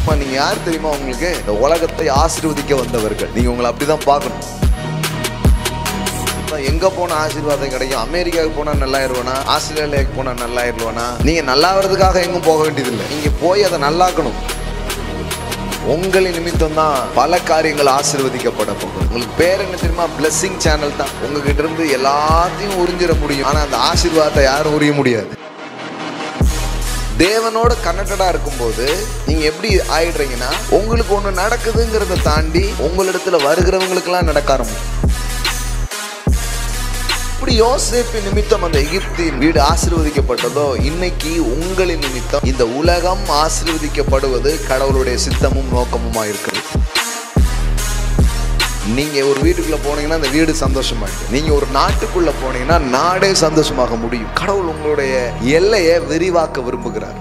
நீங்க யார் தெரியுமா? உங்களுக்கு இந்த உலகத்தை ஆசீர்வதிக்க வந்தவர்கள். நீங்க உங்களை அப்படிதான் பார்க்கணும். எங்க போனா ஆசீர்வாதம் கிடைக்கும்? அமெரிக்காவுக்கு போனா நல்லாயிருவானா? ஆஸ்திரேலியாவுக்கு போனா நல்லாயிருவானா? நீங்க நல்லாவதுக்காக எங்கும் போக வேண்டியதில்லை. நீங்க போய் அதை நல்லாக்கணும். உங்களின் நிமித்தம் தான் பல காரியங்கள் ஆசீர்வதிக்கப்பட போகும். உங்களுக்கு பேர் என்ன தெரியுமா? பிளெஸிங் சேனல் தான். உங்ககிட்ட இருந்து எல்லாத்தையும் உறிஞ்சிட முடியும். ஆனா அந்த ஆசீர்வாதத்தை யாரும் உரிய முடியாது. தேவனோட கனெக்டடா இருக்கும்போது நீங்க எப்படி ஆயிடுறீங்கன்னா, உங்களுக்கு ஒண்ணு நடக்குதுங்கிறத தாண்டி உங்களிடத்துல வருகிறவங்களுக்கு எல்லாம் நடக்க ஆரம்பிக்கும். இப்படி யோசேப்பு நிமித்தம் அந்த எகிப்தின் வீடு ஆசீர்வதிக்கப்பட்டதோ, இன்னைக்கு உங்களின் நிமித்தம் இந்த உலகம் ஆசீர்வதிக்கப்படுவது கடவுளுடைய சித்தமும் நோக்கமுமா இருக்கிறது. நீங்க ஒரு வீட்டுக்குள்ள போனீங்கன்னா அந்த வீடு சந்தோஷமா இருக்கு. நீங்க ஒரு நாட்டுக்குள்ள போனீங்கன்னா நாடே சந்தோஷமாக முடியும். கடவுள் உங்களுடைய எல்லையை விரிவாக்க விரும்புகிறார்.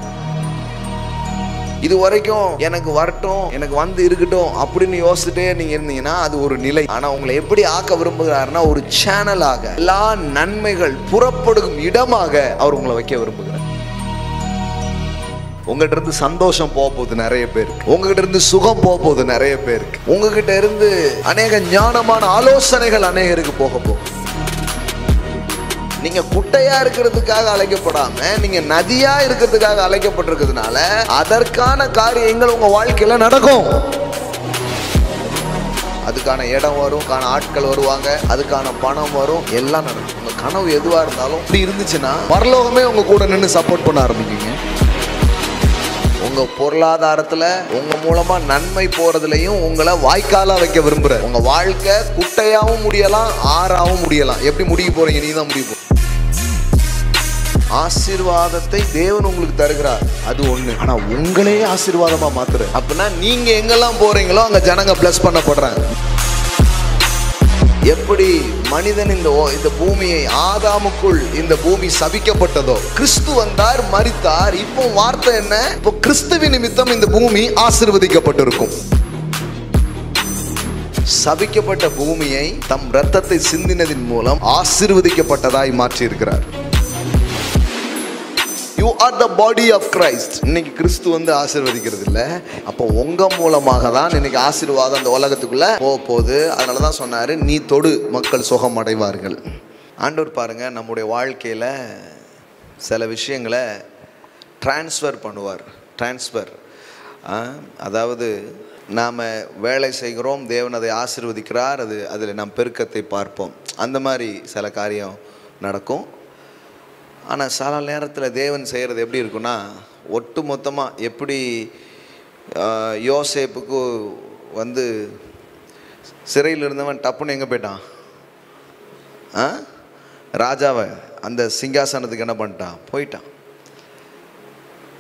இது வரைக்கும் எனக்கு வரட்டும், எனக்கு வந்து இருக்கட்டும் அப்படின்னு யோசிச்சுட்டே நீங்க இருந்தீங்கன்னா அது ஒரு நிலை. ஆனா உங்களை எப்படி ஆக்க விரும்புகிறாருன்னா, ஒரு சேனலாக, எல்லா நன்மைகள் புறப்படும் இடமாக அவர் உங்களை வைக்க விரும்புகிறார். உங்ககிட்ட இருந்து சந்தோஷம் போக போகுது நிறைய பேருக்கு. உங்ககிட்ட இருந்து சுகம் போக போகுது நிறைய பேருக்கு. உங்ககிட்ட இருந்து அநேக ஞானமான ஆலோசனைகள் அநேகருக்கு போக போகுது. நீங்க குட்டையா இருக்கிறதுக்காக அழைக்கப்படாம நீங்க நதியா இருக்கிறதுக்காக அழைக்கப்பட்டிருக்கிறதுனால அதற்கான காரியங்கள் உங்க வாழ்க்கையில நடக்கும். அதுக்கான இடம் வரும், ஆட்கள் வருவாங்க, அதுக்கான பணம் வரும், எல்லாம் நடக்கும். உங்க கனவு எதுவா இருந்தாலும் இப்படி இருந்துச்சுன்னா பரலோகமே உங்க கூட நின்று சப்போர்ட் பண்ண ஆரம்பிக்குங்க. உங்க பொருளாதாரத்துல உங்க மூலமா நன்மை போறதுலயும் உங்களை வாய்க்காலா வைக்க விரும்புற. உங்க வாழ்க்கை குட்டையாவும் முடியலாம், ஆறாவும் முடியலாம். எப்படி முடிய போறீங்க? நீ தான் முடிய போற. ஆசீர்வாதத்தை தேவன் உங்களுக்கு தருகிறார், அது ஒண்ணு. ஆனா உங்களே ஆசீர்வாதமா மாத்துற. அப்படின்னா நீங்க எங்கெல்லாம் போறீங்களோ அங்க ஜனங்க பிளஸ் பண்ணப்படுறாங்க. எப்படி மனிதன் இந்த பூமியை, ஆதாமுக்குள் இந்த பூமி சபிக்கப்பட்டதோ, கிறிஸ்து வந்தார், மரித்தார். இப்போ வார்த்தை என்ன? இப்போ கிறிஸ்துவின் நிமித்தம் இந்த பூமி ஆசீர்வதிக்கப்பட்டிருக்கும். சபிக்கப்பட்ட பூமியை தம் இரத்தத்தை சிந்தினதின் மூலம் ஆசீர்வதிக்கப்பட்டதாய் மாற்றி இருக்கிறார். You are the body of Christ. இன்னைக்கு கிறிஸ்து வந்து ஆசீர்வதிக்கிறது இல்லை. அப்போ உங்க மூலமாக தான் இன்னைக்கு ஆசீர்வாதம் அந்த உலகத்துக்குள்ள போகுது. அதனால தான் சொன்னாரு, நீ தொடு மக்கள் சுகம் அடைவார்கள். ஆண்டவர் பாருங்க, நம்முடைய வாழ்க்கையில சில விஷயங்களை டிரான்ஸ்ஃபர் பண்ணுவார். டிரான்ஸ்ஃபர் அதாவது நாம் வேலை செய்கிறோம், தேவன் அதை ஆசீர்வதிக்கிறார், அதில் நாம் பெருக்கத்தை பார்ப்போம். அந்த மாதிரி சில காரியம் நடக்கும். ஆனால் சில நேரத்தில் தேவன் செய்கிறது எப்படி இருக்குன்னா, ஒட்டு மொத்தமாக எப்படி யோசேப்புக்கு வந்து சிறையில் இருந்தவன் டப்புன்னு எங்கே போயிட்டான்? ராஜாவை அந்த சிங்காசனத்துக்கு என்ன பண்ணிட்டான்? போயிட்டான்.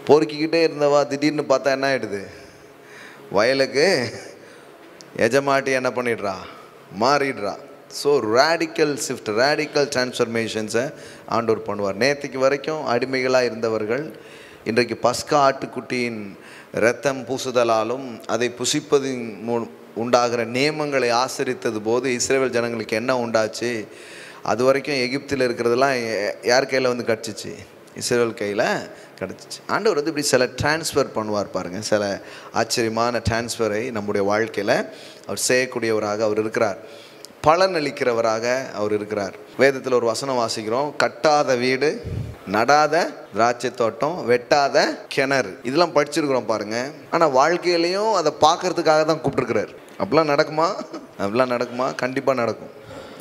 பொறுக்கிக்கிட்டே இருந்தவா திடீர்னு பார்த்தா என்ன ஆகிடுது? வயலுக்கு எஜமாட்டி என்ன பண்ணிடுறா? மாறிடுறா. ஸோ ரேடிக்கல் ஷிஃப்ட், ரேடிக்கல் டிரான்ஸ்ஃபர்மேஷன்ஸை ஆண்டவர் பண்ணுவார். நேற்றுக்கு வரைக்கும் அடிமைகளாக இருந்தவர்கள் இன்றைக்கு பஸ்கா ஆட்டுக்குட்டியின் இரத்தம் பூசுதலாலும் அதை புசிப்பதின் உண்டாகிற நியமங்களை ஆசரித்தது போது இஸ்ரவேல் ஜனங்களுக்கு என்ன உண்டாச்சு? அது வரைக்கும் எகிப்தில் இருக்கிறதெல்லாம் யார் கையில் வந்து கிடச்சிச்சு? இஸ்ரவேல் கையில் கிடச்சிச்சு. ஆண்டவர் வந்து இப்படி சில டிரான்ஸ்ஃபர் பண்ணுவார் பாருங்கள். சில ஆச்சரியமான டிரான்ஸ்ஃபரை நம்முடைய வாழ்க்கையில் அவர் செய்யக்கூடியவராக அவர் இருக்கிறார். பலன் அளிக்கிறவராக அவர் இருக்கிறார். வேதத்தில் ஒரு வசனம் வாசிக்கிறோம், கட்டாத வீடு, நடாத திராட்சை தோட்டம், வெட்டாத கிணறு. இதெல்லாம் படிச்சிருக்கிறோம் பாருங்க. ஆனால் வாழ்க்கையிலையும் அதை பார்க்கறதுக்காக தான் கூப்பிட்டுருக்கிறார். அப்படிலாம் நடக்குமா? அப்படிலாம் நடக்குமா? கண்டிப்பாக நடக்கும்.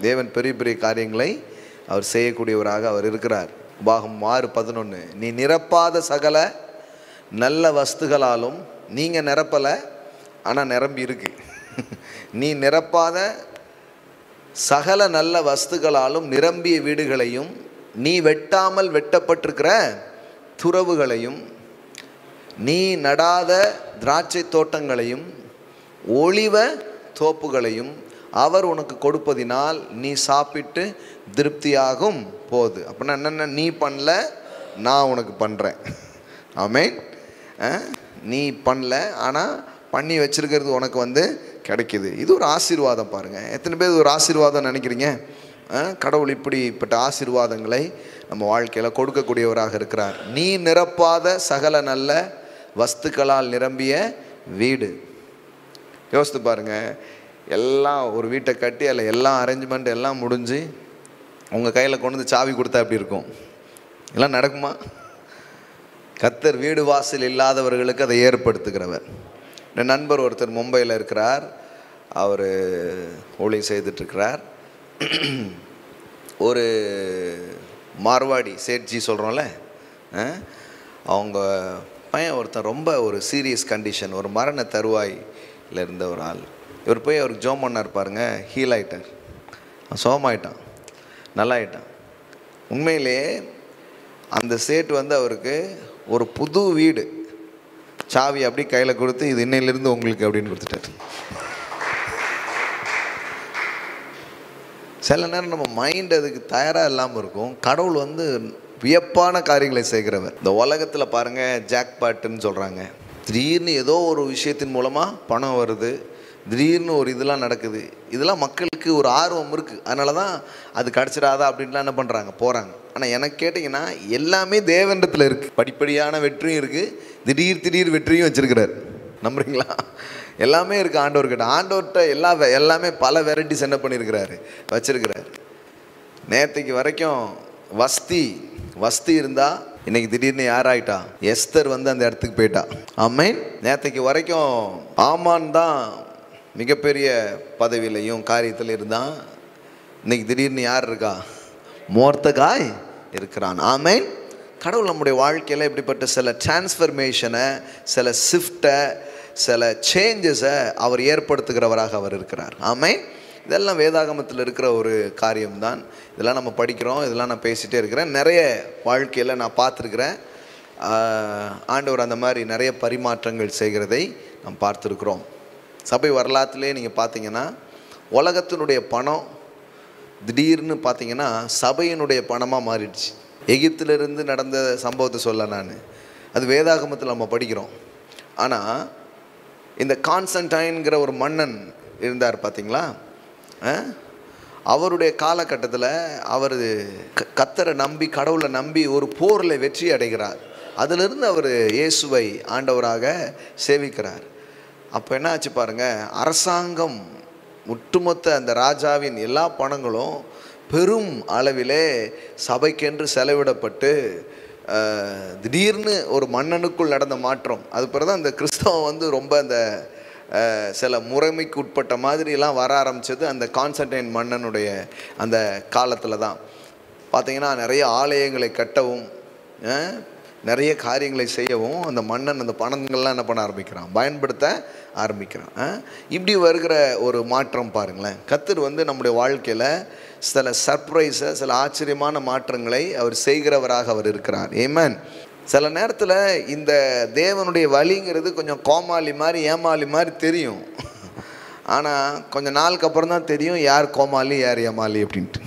தேவன் பெரிய பெரிய காரியங்களை அவர் செய்யக்கூடியவராக அவர் இருக்கிறார். உபாகமம் 6:11, நீ நிரப்பாத சகல நல்ல வஸ்துகளாலும், நீங்கள் நிரப்பலை ஆனால் நிரம்பி இருக்கு. நீ நிரப்பாத சகல நல்ல வஸ்துகளாலும் நிரம்பிய வீடுகளையும், நீ வெட்டாமல் வெட்டப்பட்டிருக்கிற துறவுகளையும், நீ நடாத திராட்சை தோட்டங்களையும் ஒளிவ தோப்புகளையும் அவர் உனக்கு கொடுப்பதினால் நீ சாப்பிட்டு திருப்தியாகும் போது. அப்படின்னா என்னென்ன? நீ பண்ணல, நான் உனக்கு பண்ணுறேன். ஆமென். நீ பண்ணல, ஆனால் பண்ணி வச்சிருக்கிறது உனக்கு வந்து கிடைக்குது. இது ஒரு ஆசீர்வாதம் பாருங்கள். எத்தனை பேர் ஒரு ஆசீர்வாதம் நினைக்கிறீங்க? கடவுள் இப்படிப்பட்ட ஆசீர்வாதங்களை நம்ம வாழ்க்கையில் கொடுக்கக்கூடியவராக இருக்கிறார். நீ நிரப்பாத சகல நல்ல வஸ்துக்களால் நிரம்பிய வீடு. யோசித்து பாருங்கள், எல்லாம் ஒரு வீட்டை கட்டி அதில் எல்லாம் அரேஞ்ச்மெண்ட் எல்லாம் முடிஞ்சு உங்கள் கையில் கொண்டு வந்து சாவி கொடுத்தா எப்படி இருக்கும்? எல்லாம் நடக்குமா? கர்த்தர் வீடு வாசல் இல்லாதவர்களுக்கு அதை ஏற்படுத்துகிறவர். என் நண்பர் ஒருத்தர் மும்பையில் இருக்கிறார், அவர் ஊழியம் செய்துட்ருக்கிறார். ஒரு மார்வாடி சேட்ஜி சொல்கிறோம்ல, அவங்க பையன் ஒருத்தன் ரொம்ப ஒரு சீரியஸ் கண்டிஷன், ஒரு மரண தருவாயில் இருந்த ஒரு ஆள். இவர் போய் அவருக்கு ஜோம் பண்ணார் பாருங்க, ஹீல் ஆகிட்டார், சோகமாயிட்டான், நல்லாயிட்டான். உண்மையிலே அந்த சேட் வந்து அவருக்கு ஒரு புது வீடு சாவி அப்படி கையில் கொடுத்து, இது இன்னையிலிருந்து உங்களுக்கு அப்படின்னு கொடுத்துட்டார். சில நேரம் நம்ம மைண்ட் அதுக்கு தயாராக இல்லாமல் இருக்கும். கடவுள் வந்து வியப்பான காரியங்களை செய்கிறவர். இந்த உலகத்தில் பாருங்கள், ஜாக்பாட்டுன்னு சொல்கிறாங்க. திடீர்னு ஏதோ ஒரு விஷயத்தின் மூலமாக பணம் வருது, திடீர்னு ஒரு இதெல்லாம் நடக்குது. இதெல்லாம் மக்களுக்கு ஒரு ஆர்வம் இருக்குது, அதனால தான் அது கிடச்சிடாதா அப்படின்லாம் என்ன பண்ணுறாங்க, போகிறாங்க. ஆனால் எனக்கு கேட்டிங்கன்னா எல்லாமே தேவனிடத்தில் இருக்குது. படிப்படியான வெற்றியும் இருக்குது, திடீர் வெற்றியும் வச்சுருக்கிறார். நம்புறீங்களா? எல்லாமே இருக்குது ஆண்டவர்கிட்ட. ஆண்டவர்கிட்ட எல்லாமே பல வெரைட்டிஸ் என்ன பண்ணியிருக்கிறாரு, வச்சுருக்கிறாரு. நேற்றுக்கு வரைக்கும் வஸ்தி இருந்தால் இன்னைக்கு திடீர்னு யாராயிட்டா, எஸ்தர் வந்து அந்த இடத்துக்கு போயிட்டா. ஆமென். நேற்றுக்கு வரைக்கும் ஆமான் தான் மிகப்பெரிய பதவியிலையும் காரியத்தில் இருந்தான், இன்னைக்கு திடீர்னு யார் இருக்கா, மோர்தகாய் இருக்கிறான். ஆமென். கடவுள் நம்முடைய வாழ்க்கையில் இப்படிப்பட்ட சில டிரான்ஸ்ஃபர்மேஷனை, சில ஷிஃப்டை, சில சேஞ்சஸை அவர் ஏற்படுத்துகிறவராக அவர் இருக்கிறார். ஆமென். இதெல்லாம் வேதாகமத்தில் இருக்கிற ஒரு காரியம்தான். இதெல்லாம் நம்ம படிக்கிறோம், இதெல்லாம் நான் பேசிகிட்டே இருக்கிறேன். நிறைய வாழ்க்கையில் நான் பார்த்துருக்குறேன். ஆண்டவர் அந்த மாதிரி நிறைய பரிமாற்றங்கள் செய்கிறதை நாம் பார்த்துருக்குறோம். சபை வரலாற்றிலே நீங்கள் பார்த்தீங்கன்னா, உலகத்தினுடைய பணம் திடீர்னு பார்த்தீங்கன்னா சபையினுடைய பணமாக மாறிடுச்சு. எகிப்திலிருந்து நடந்த சம்பவத்தை சொல்ல நான், அது வேதாகமத்தில் நம்ம படிக்கிறோம். ஆனால் இந்த கான்ஸ்டன்டைன்கிற ஒரு மன்னன் இருந்தார் பார்த்தீங்களா, அவருடைய காலகட்டத்தில் அவர் கர்த்தரை நம்பி, கடவுளை நம்பி ஒரு போரில் வெற்றி அடைகிறார். அதிலிருந்து அவர் இயேசுவை ஆண்டவராக சேவிக்கிறார். அப்போ என்ன ஆச்சு பாருங்கள், அரசாங்கம் ஒட்டுமொத்த அந்த ராஜாவின் எல்லா பணங்களும் பெரும் அளவிலே சபைக்கென்று செலவிடப்பட்டு, திடீர்னு ஒரு மன்னனுக்குள் நடந்த மாற்றம். அது பிறகு தான் அந்த கிறிஸ்தவம் வந்து ரொம்ப அந்த சில முறைமைக்கு உட்பட்ட மாதிரிலாம் வர ஆரம்பித்தது அந்த கான்ஸ்டன்டைன் மன்னனுடைய அந்த காலத்தில் தான். பார்த்திங்கன்னா நிறைய ஆலயங்களை கட்டவும், நிறைய காரியங்களை செய்யவும் அந்த மன்னன் அந்த பணங்கள்லாம் என்ன பண்ண ஆரம்பிக்கிறான், பயன்படுத்த ஆரம்பிக்கிறான். இப்படி வருகிற ஒரு மாற்றம் பாருங்களேன். கர்த்தர் வந்து நம்முடைய வாழ்க்கையில் சில சர்ப்ரைஸை, சில ஆச்சரியமான மாற்றங்களை அவர் செய்கிறவராக அவர் இருக்கிறார். ஆமென். சில நேரத்தில் இந்த தேவனுடைய வழிங்கிறது கொஞ்சம் கோமாளி மாதிரி, ஏமாளி மாதிரி தெரியும். ஆனால் கொஞ்சம் நாளுக்கு அப்புறம் தான் தெரியும் யார் கோமாளி யார் ஏமாளி அப்படின்ட்டு.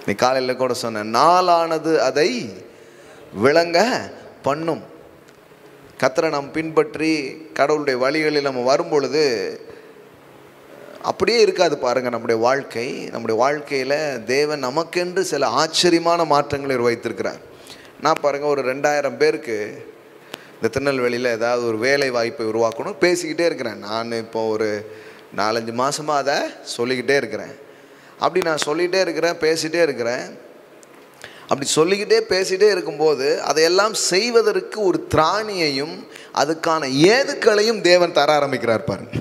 நீ காலையில் கூட சொன்ன, நாளானது அதை விளங்க பண்ணும். கர்த்தரை நாம் பின்பற்றி கடவுளுடைய வழிகளில் நம்ம வரும்பொழுது அப்படியே இருக்காது பாருங்கள் நம்முடைய வாழ்க்கை. நம்முடைய வாழ்க்கையில் தேவன் நமக்கென்று சில ஆச்சரியமான மாற்றங்களை வைத்திருக்கிறார். நான் பாருங்கள், ஒரு 2000 பேருக்கு இந்த திருநெல்வேலியில் ஏதாவது ஒரு வேலை வாய்ப்பை உருவாக்கணும் பேசிக்கிட்டே இருக்கிறேன். நான் இப்போ ஒரு 4-5 மாதமாக அதை சொல்லிக்கிட்டே இருக்கிறேன். அப்படி நான் சொல்லிகிட்டே இருக்கிறேன், பேசிகிட்டே இருக்கிறேன். அப்படி சொல்லிக்கிட்டே பேசிகிட்டே இருக்கும்போது அதையெல்லாம் செய்வதற்கு ஒரு திராணியையும் அதுக்கான ஏதுக்களையும் தேவன் தர ஆரம்பிக்கிறார் பாருங்க.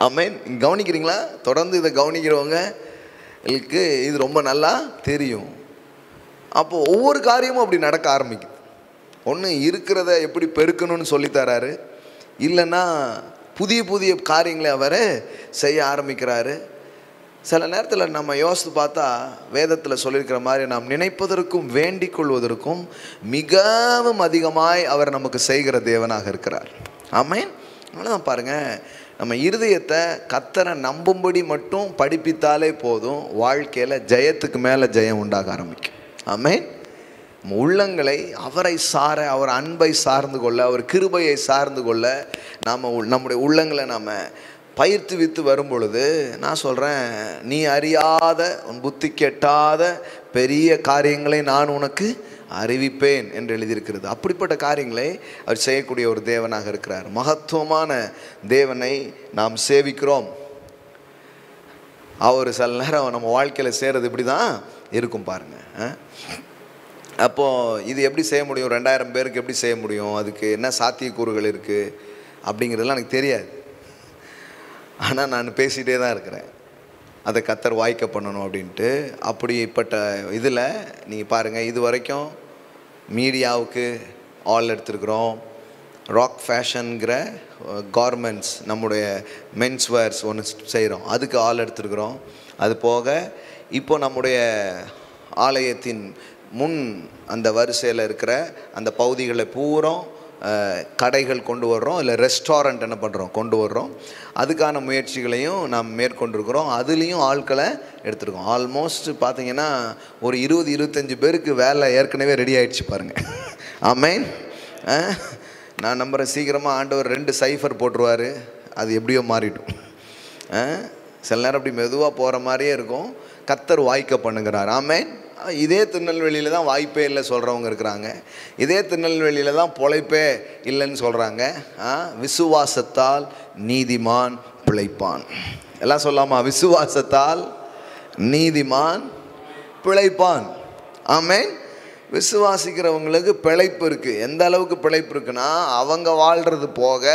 ஆமென். கவனிக்கிறீங்களா? தொடர்ந்து இதை கவனிக்கிறவங்களுக்கு இது ரொம்ப நல்லா தெரியும். அப்போது ஒவ்வொரு காரியமும் அப்படி நடக்க ஆரம்பிக்குது. ஒன்று இருக்கிறத எப்படி பெருக்கணும்னு சொல்லித்தராரு, இல்லைன்னா புதிய புதிய காரியங்களை அவர் செய்ய ஆரம்பிக்கிறாரு. சில நேரத்தில் நம்ம யோசித்து பார்த்தா வேதத்தில் சொல்லியிருக்கிற மாதிரி நாம் நினைப்பதற்கும் வேண்டிக் கொள்வதற்கும் மிகவும் அதிகமாய் அவர் நமக்கு செய்கிற தேவனாக இருக்கிறார். ஆமென். அதனால தான் பாருங்கள், நம்ம இருதயத்தை கர்த்தரை நம்பும்படி மட்டும் படிப்பித்தாலே போதும், வாழ்க்கையில் ஜெயத்துக்கு மேலே ஜெயம் உண்டாக ஆரம்பிக்கும். ஆமென். உள்ளங்களை அவரை சார, அவர் அன்பை சார்ந்து கொள்ள, அவர் கிருபையை சார்ந்து கொள்ள நாம் நம்முடைய உள்ளங்களை நாம் பயிர்த்து வித்து வரும் பொழுது, நான் சொல்கிறேன், நீ அறியாத, உன் புத்தி கெட்டாத பெரிய காரியங்களை நான் உனக்கு அறிவிப்பேன் என்று எழுதியிருக்கிறது. அப்படிப்பட்ட காரியங்களை அவர் செய்யக்கூடிய ஒரு தேவனாக இருக்கிறார். மகத்துவமான தேவனை நாம் சேவிக்கிறோம். அவர் சில நேரம் நம்ம வாழ்க்கையில் செய்கிறது இப்படி தான் இருக்கும் பாருங்கள். அப்போது இது எப்படி செய்ய முடியும்? 2000 பேருக்கு எப்படி செய்ய முடியும்? அதுக்கு என்ன சாத்தியக்கூறுகள் இருக்குது அப்படிங்கிறதுலாம் எனக்கு தெரியாது. ஆனால் நான் பேசிகிட்டே தான் இருக்கிறேன், அதை கர்த்தர் வாய்க்க பண்ணணும் அப்படின்ட்டு. அப்படிப்பட்ட இதில் நீங்கள் பாருங்கள், இது வரைக்கும் மீடியாவுக்கு ஆள் எடுத்துருக்குறோம். ராக் ஃபேஷனுங்கிற கார்மெண்ட்ஸ், நம்முடைய மென்ஸ்வேர்ஸ் ஒன்று செய்கிறோம், அதுக்கு ஆள் எடுத்துருக்குறோம். அது போக இப்போ நம்முடைய ஆலயத்தின் முன் அந்த வரிசையில் இருக்கிற அந்த பகுதிகளை பூரம் கடைகள் கொண்டு வர்றோம், இல்லை ரெஸ்டாரண்ட் என்ன பண்ணுறோம் கொண்டு வர்றோம். அதுக்கான முயற்சிகளையும் நாம் மேற்கொண்டிருக்கிறோம். அதுலேயும் ஆட்களை எடுத்துருக்கோம். ஆல்மோஸ்ட் பார்த்திங்கன்னா ஒரு 20-25 பேருக்கு வேலை ஏற்கனவே ரெடி ஆகிடுச்சு பாருங்கள். ஆமேன். நான் நம்புகிறேன் சீக்கிரமாக ஆண்டவர் 2 சைஃபர் போட்டுருவார். அது எப்படியோ மாறிடும். சில நேரம் அப்படி மெதுவாக போகிற மாதிரியே இருக்கும். கர்த்தர் வாய்க்க பண்ணுகிறார். ஆமேன். இதே திருநெல்வேலியில் தான் வாய்ப்பே இல்லை சொல்கிறவங்க இருக்கிறாங்க. இதே திருநெல்வேலியில் தான் பொழைப்பே இல்லைன்னு சொல்கிறாங்க. விசுவாசத்தால் நீதிமான் பிழைப்பான். எல்லாம் சொல்லாமா? விசுவாசத்தால் நீதிமான் பிழைப்பான். ஆமேன். விசுவாசிக்கிறவங்களுக்கு பிழைப்பு இருக்குது. எந்த அளவுக்கு பிழைப்பு இருக்குன்னா, அவங்க வாழ்கிறது போக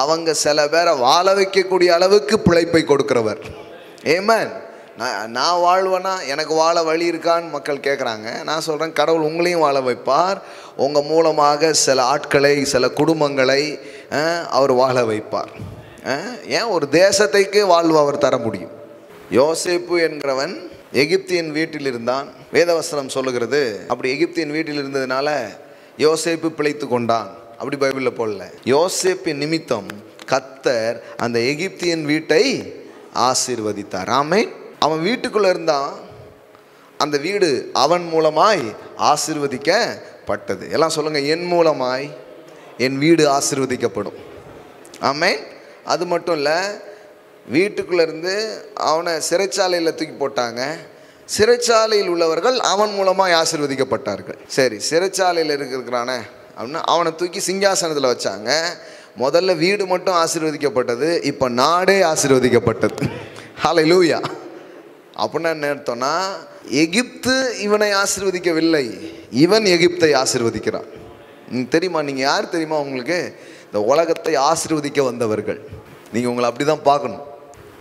அவங்க சில பேரை வாழ வைக்கக்கூடிய அளவுக்கு பிழைப்பை கொடுக்கிறவர். ஆமென். நான் வாழ்வேனா, எனக்கு வாழ வழி இருக்கான்னு மக்கள் கேட்குறாங்க. நான் சொல்கிறேன், கடவுள் உங்களையும் வாழ வைப்பார். உங்கள் மூலமாக சில ஆட்களை, சில குடும்பங்களை அவர் வாழ வைப்பார். ஏன் ஒரு தேசத்தைக்கு வாழ்வு அவர் தர முடியும். யோசேப்பு என்கிறவன் எகிப்தியன் வீட்டில் இருந்தான். வேதவசனம் சொல்லுகிறது, அப்படி எகிப்தியன் வீட்டில் இருந்ததுனால யோசேப்பு பிழைத்து கொண்டான். அப்படி பைபிளில் போடல. யோசேப்பின் நிமித்தம் கர்த்தர் அந்த எகிப்தியன் வீட்டை ஆசீர்வதித்தார். ஆமென். அவன் வீட்டுக்குள்ளே இருந்தான். அந்த வீடு அவன் மூலமாய் ஆசீர்வதிக்கப்பட்டது. எல்லாம் சொல்லுங்கள், என் மூலமாய் என் வீடு ஆசீர்வதிக்கப்படும். ஆமென். அது மட்டும் இல்லை, வீட்டுக்குள்ளேருந்து அவனை சிறைச்சாலையில் தூக்கி போட்டாங்க. சிறைச்சாலையில் உள்ளவர்கள் அவன் மூலமாக ஆசீர்வதிக்கப்பட்டார்கள். சரி, சிறைச்சாலையில் இருக்கிறானே அப்படின்னா அவனை தூக்கி சிங்காசனத்தில் வச்சாங்க. முதல்ல வீடு மட்டும் ஆசீர்வதிக்கப்பட்டது, இப்போ நாடே ஆசீர்வதிக்கப்பட்டது. ஹல்லேலூயா. அப்படின்னா என்ன அர்த்தம்னா, எகிப்து இவனை ஆசீர்வதிக்கவில்லை, இவன் எகிப்தை ஆசீர்வதிக்கிறான். தெரியுமா? நீங்கள் யார் தெரியுமா? உங்களுக்கு இந்த உலகத்தை ஆசீர்வதிக்க வந்தவர்கள். நீங்கள் உங்களை அப்படி தான் பார்க்கணும்.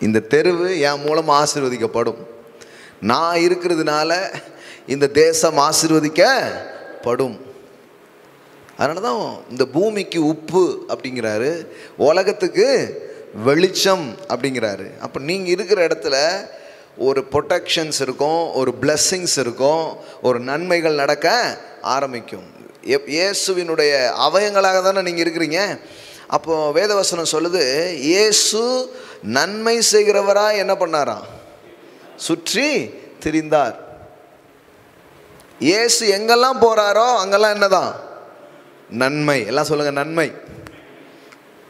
இந்த தெருவு என் மூலமாக ஆசீர்வதிக்கப்படும். நான் இருக்கிறதுனால இந்த தேசம் ஆசீர்வதிக்கப்படும். அதனால தான் இந்த பூமிக்கு உப்பு அப்படிங்கிறாரு, உலகத்துக்கு வெளிச்சம் அப்படிங்கிறாரு. அப்போ நீங்கள் இருக்கிற இடத்துல ஒரு ப்ரொடெக்ஷன்ஸ் இருக்கும், ஒரு பிளெஸ்ஸிங்ஸ் இருக்கும், ஒரு நன்மைகள் நடக்க ஆரம்பிக்கும். இயேசுவினுடைய அவயங்களாக தானே நீங்கள் இருக்கிறீங்க. அப்போது வேதவசனம் சொல்லுது, இயேசு நன்மை செய்கிறவராக என்ன பண்ணாராம்? சுற்றி திரிந்தார். இயேசு எங்கெல்லாம் போகிறாரோ அங்கெல்லாம் என்னதான்? நன்மை. எல்லாம் சொல்லுங்கள், நன்மை.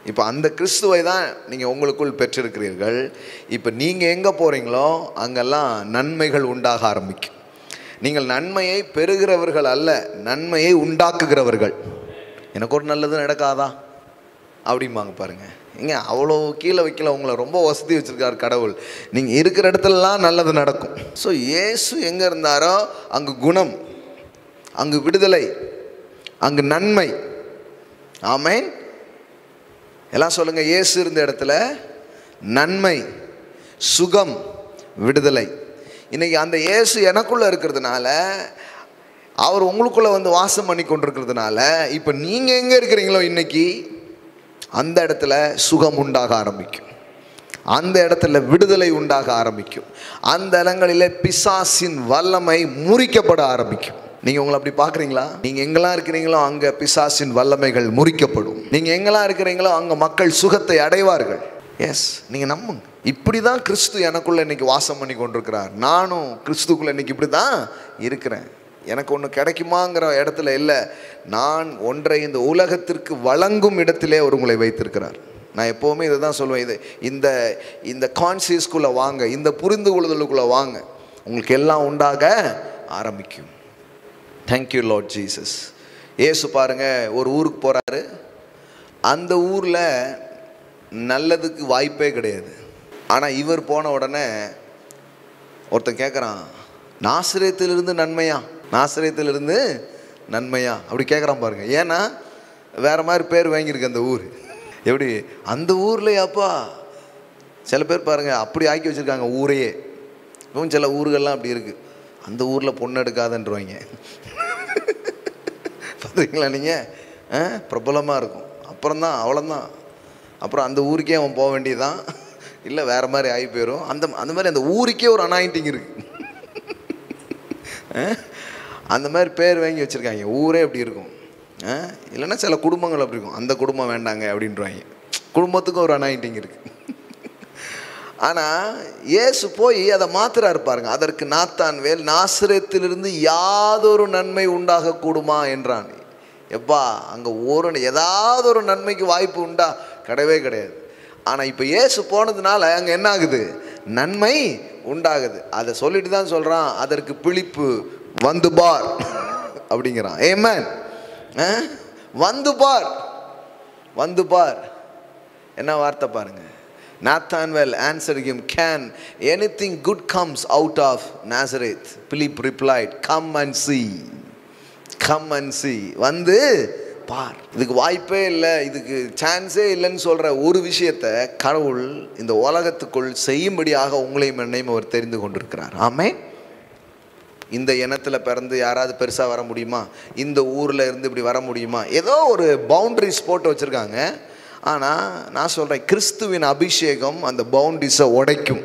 இப்போ அந்த கிறிஸ்துவை தான் நீங்கள் உங்களுக்குள் பெற்றிருக்கிறீர்கள். இப்போ நீங்கள் எங்கே போகிறீங்களோ அங்கெல்லாம் நன்மைகள் உண்டாக ஆரம்பிக்கும். நீங்கள் நன்மையை பெறுகிறவர்கள் அல்ல, நன்மையை உண்டாக்குகிறவர்கள். எனக்கு ஒரு நல்லது நடக்காதா அப்படிம்பாங்க பாருங்கள். இங்கே அவ்வளோ கீழே வைக்கல, உங்களை ரொம்ப வசதி வச்சுருக்கார் கடவுள். நீங்கள் இருக்கிற இடத்துலலாம் நல்லது நடக்கும். ஸோ இயேசு எங்கே இருந்தாரோ அங்கு குணம், அங்கு விடுதலை, அங்கு நன்மை. ஆமென். எல்லாம் சொல்லுங்கள், இயேசு இருந்த இடத்துல நன்மை, சுகம், விடுதலை. இன்றைக்கி அந்த இயேசு எனக்குள்ளே இருக்கிறதுனால, அவர் உங்களுக்குள்ளே வந்து வாசம் பண்ணி கொண்டிருக்கிறதுனால, இப்போ நீங்கள் எங்கே இருக்கிறீங்களோ இன்றைக்கி அந்த இடத்துல சுகம் உண்டாக ஆரம்பிக்கும், அந்த இடத்துல விடுதலை உண்டாக ஆரம்பிக்கும், அந்த இடங்களில் பிசாசின் வல்லமை முறிக்கப்பட ஆரம்பிக்கும். நீங்கள் உங்களை அப்படி பார்க்குறீங்களா? நீங்கள் எங்கெல்லாம் இருக்கிறீங்களோ அங்கே பிசாசின் வல்லமைகள் முறிக்கப்படும். நீங்கள் எங்கெல்லாம் இருக்கிறீங்களோ அங்கே மக்கள் சுகத்தை அடைவார்கள். எஸ், நீங்கள் நம்புங்க. இப்படி தான் கிறிஸ்து எனக்குள்ளே இன்றைக்கி வாசம் பண்ணி கொண்டிருக்கிறார். நானும் கிறிஸ்துக்குள்ளே இன்றைக்கி இப்படி தான் இருக்கிறேன். எனக்கு ஒன்று கிடைக்குமாங்கிற இடத்துல இல்லை, நான் ஒன்றை இந்த உலகத்திற்கு வழங்கும் இடத்திலே அவர் உங்களை வைத்திருக்கிறார். நான் எப்போவுமே இதை தான் சொல்லுவேன், இது இந்த இந்த கான்சியஸ்குள்ளே வாங்க, இந்த புரிந்து கொள்ளுதலுக்குள்ளே வாங்க, உங்களுக்கு எல்லாம் உண்டாக ஆரம்பிக்கும். Thank you Lord Jesus. ஏசு பாருங்க ஒரு ஊருக்கு போகிறாரு. அந்த ஊரில் நல்லதுக்கு வாய்ப்பே கிடையாது. ஆனால் இவர் போன உடனே ஒருத்தன் கேட்குறான், நாசரேத்திலிருந்து நன்மையா, நாசரேத்திலிருந்து நன்மையா அப்படி கேட்குறான் பாருங்க. ஏன்னா வேறு மாதிரி பேர் வாங்கியிருக்கு அந்த ஊர். எப்படி அந்த ஊர்லையாப்பா? சில பேர் பாருங்கள் அப்படி ஆக்கி வச்சுருக்காங்க ஊரையே. இன்னும் சில ஊர்கள்லாம் அப்படி இருக்குது, அந்த ஊரில் பொண்ணு எடுக்காதன்றவாங்க. பார்த்துருக்கீங்களா நீங்கள்? பிரபலமாக இருக்கும். அப்புறம்தான் அவ்வளோதான், அப்புறம் அந்த ஊருக்கே அவன் போக வேண்டியதான், இல்லை வேறு மாதிரி ஆகி போயிடும். அந்த மாதிரி அந்த ஊருக்கே ஒரு அனாயிண்டிங் இருக்குது. அந்த மாதிரி பேர் வாங்கி வச்சுருக்காங்க, ஊரே அப்படி இருக்கும். இல்லைன்னா சில குடும்பங்கள் அப்படி இருக்கும், அந்த குடும்பம் வேண்டாங்க அப்படின்றாங்க. குடும்பத்துக்கும் ஒரு அனாயிண்டிங் இருக்குது. ஆனால் இயேசு போய் அதை மாத்திராரு பாருங்க. அதற்கு நாத்தான்வேல், நாசரேத்திலிருந்து யாதொரு நன்மை உண்டாக கூடுமா என்றான். எப்பா அங்கே ஏதாவது ஒரு நன்மைக்கு வாய்ப்பு உண்டா? கிடையவே கிடையாது. ஆனால் இப்போ இயேசு போனதுனால அங்கே என்ன ஆகுது? நன்மை உண்டாகுது. அதை சொல்லிட்டு தான் சொல்கிறான், அதற்கு பிலிப்பு வந்து பார் அப்படிங்கிறான். ஆமென். வந்து பார், வந்து பார். என்ன வார்த்தை பாருங்க. Nathanael answered him, can anything good comes out of Nazareth? Philip replied, come and see, come and see. வந்து பார். இதுக்கு வாய்ப்பே இல்லை, இதுக்கு சான்ஸே இல்லைன்னு சொல்கிற ஒரு விஷயத்தை கடவுள் இந்த உலகத்துக்குள் செய்யும்படியாக உங்களையும் என்னையும் அவர் தெரிந்து கொண்டிருக்கிறார். ஆமென். இந்த இனத்தில் பிறந்து யாராவது பெருசாக வர முடியுமா? இந்த ஊரில் இருந்து இப்படி வர முடியுமா? ஏதோ ஒரு பவுண்டரிஸ் போட்டு வச்சுருக்காங்க. ஆனால் நான் சொல்கிறேன், கிறிஸ்துவின் அபிஷேகம் அந்த பவுண்டரிஸை உடைக்கும்,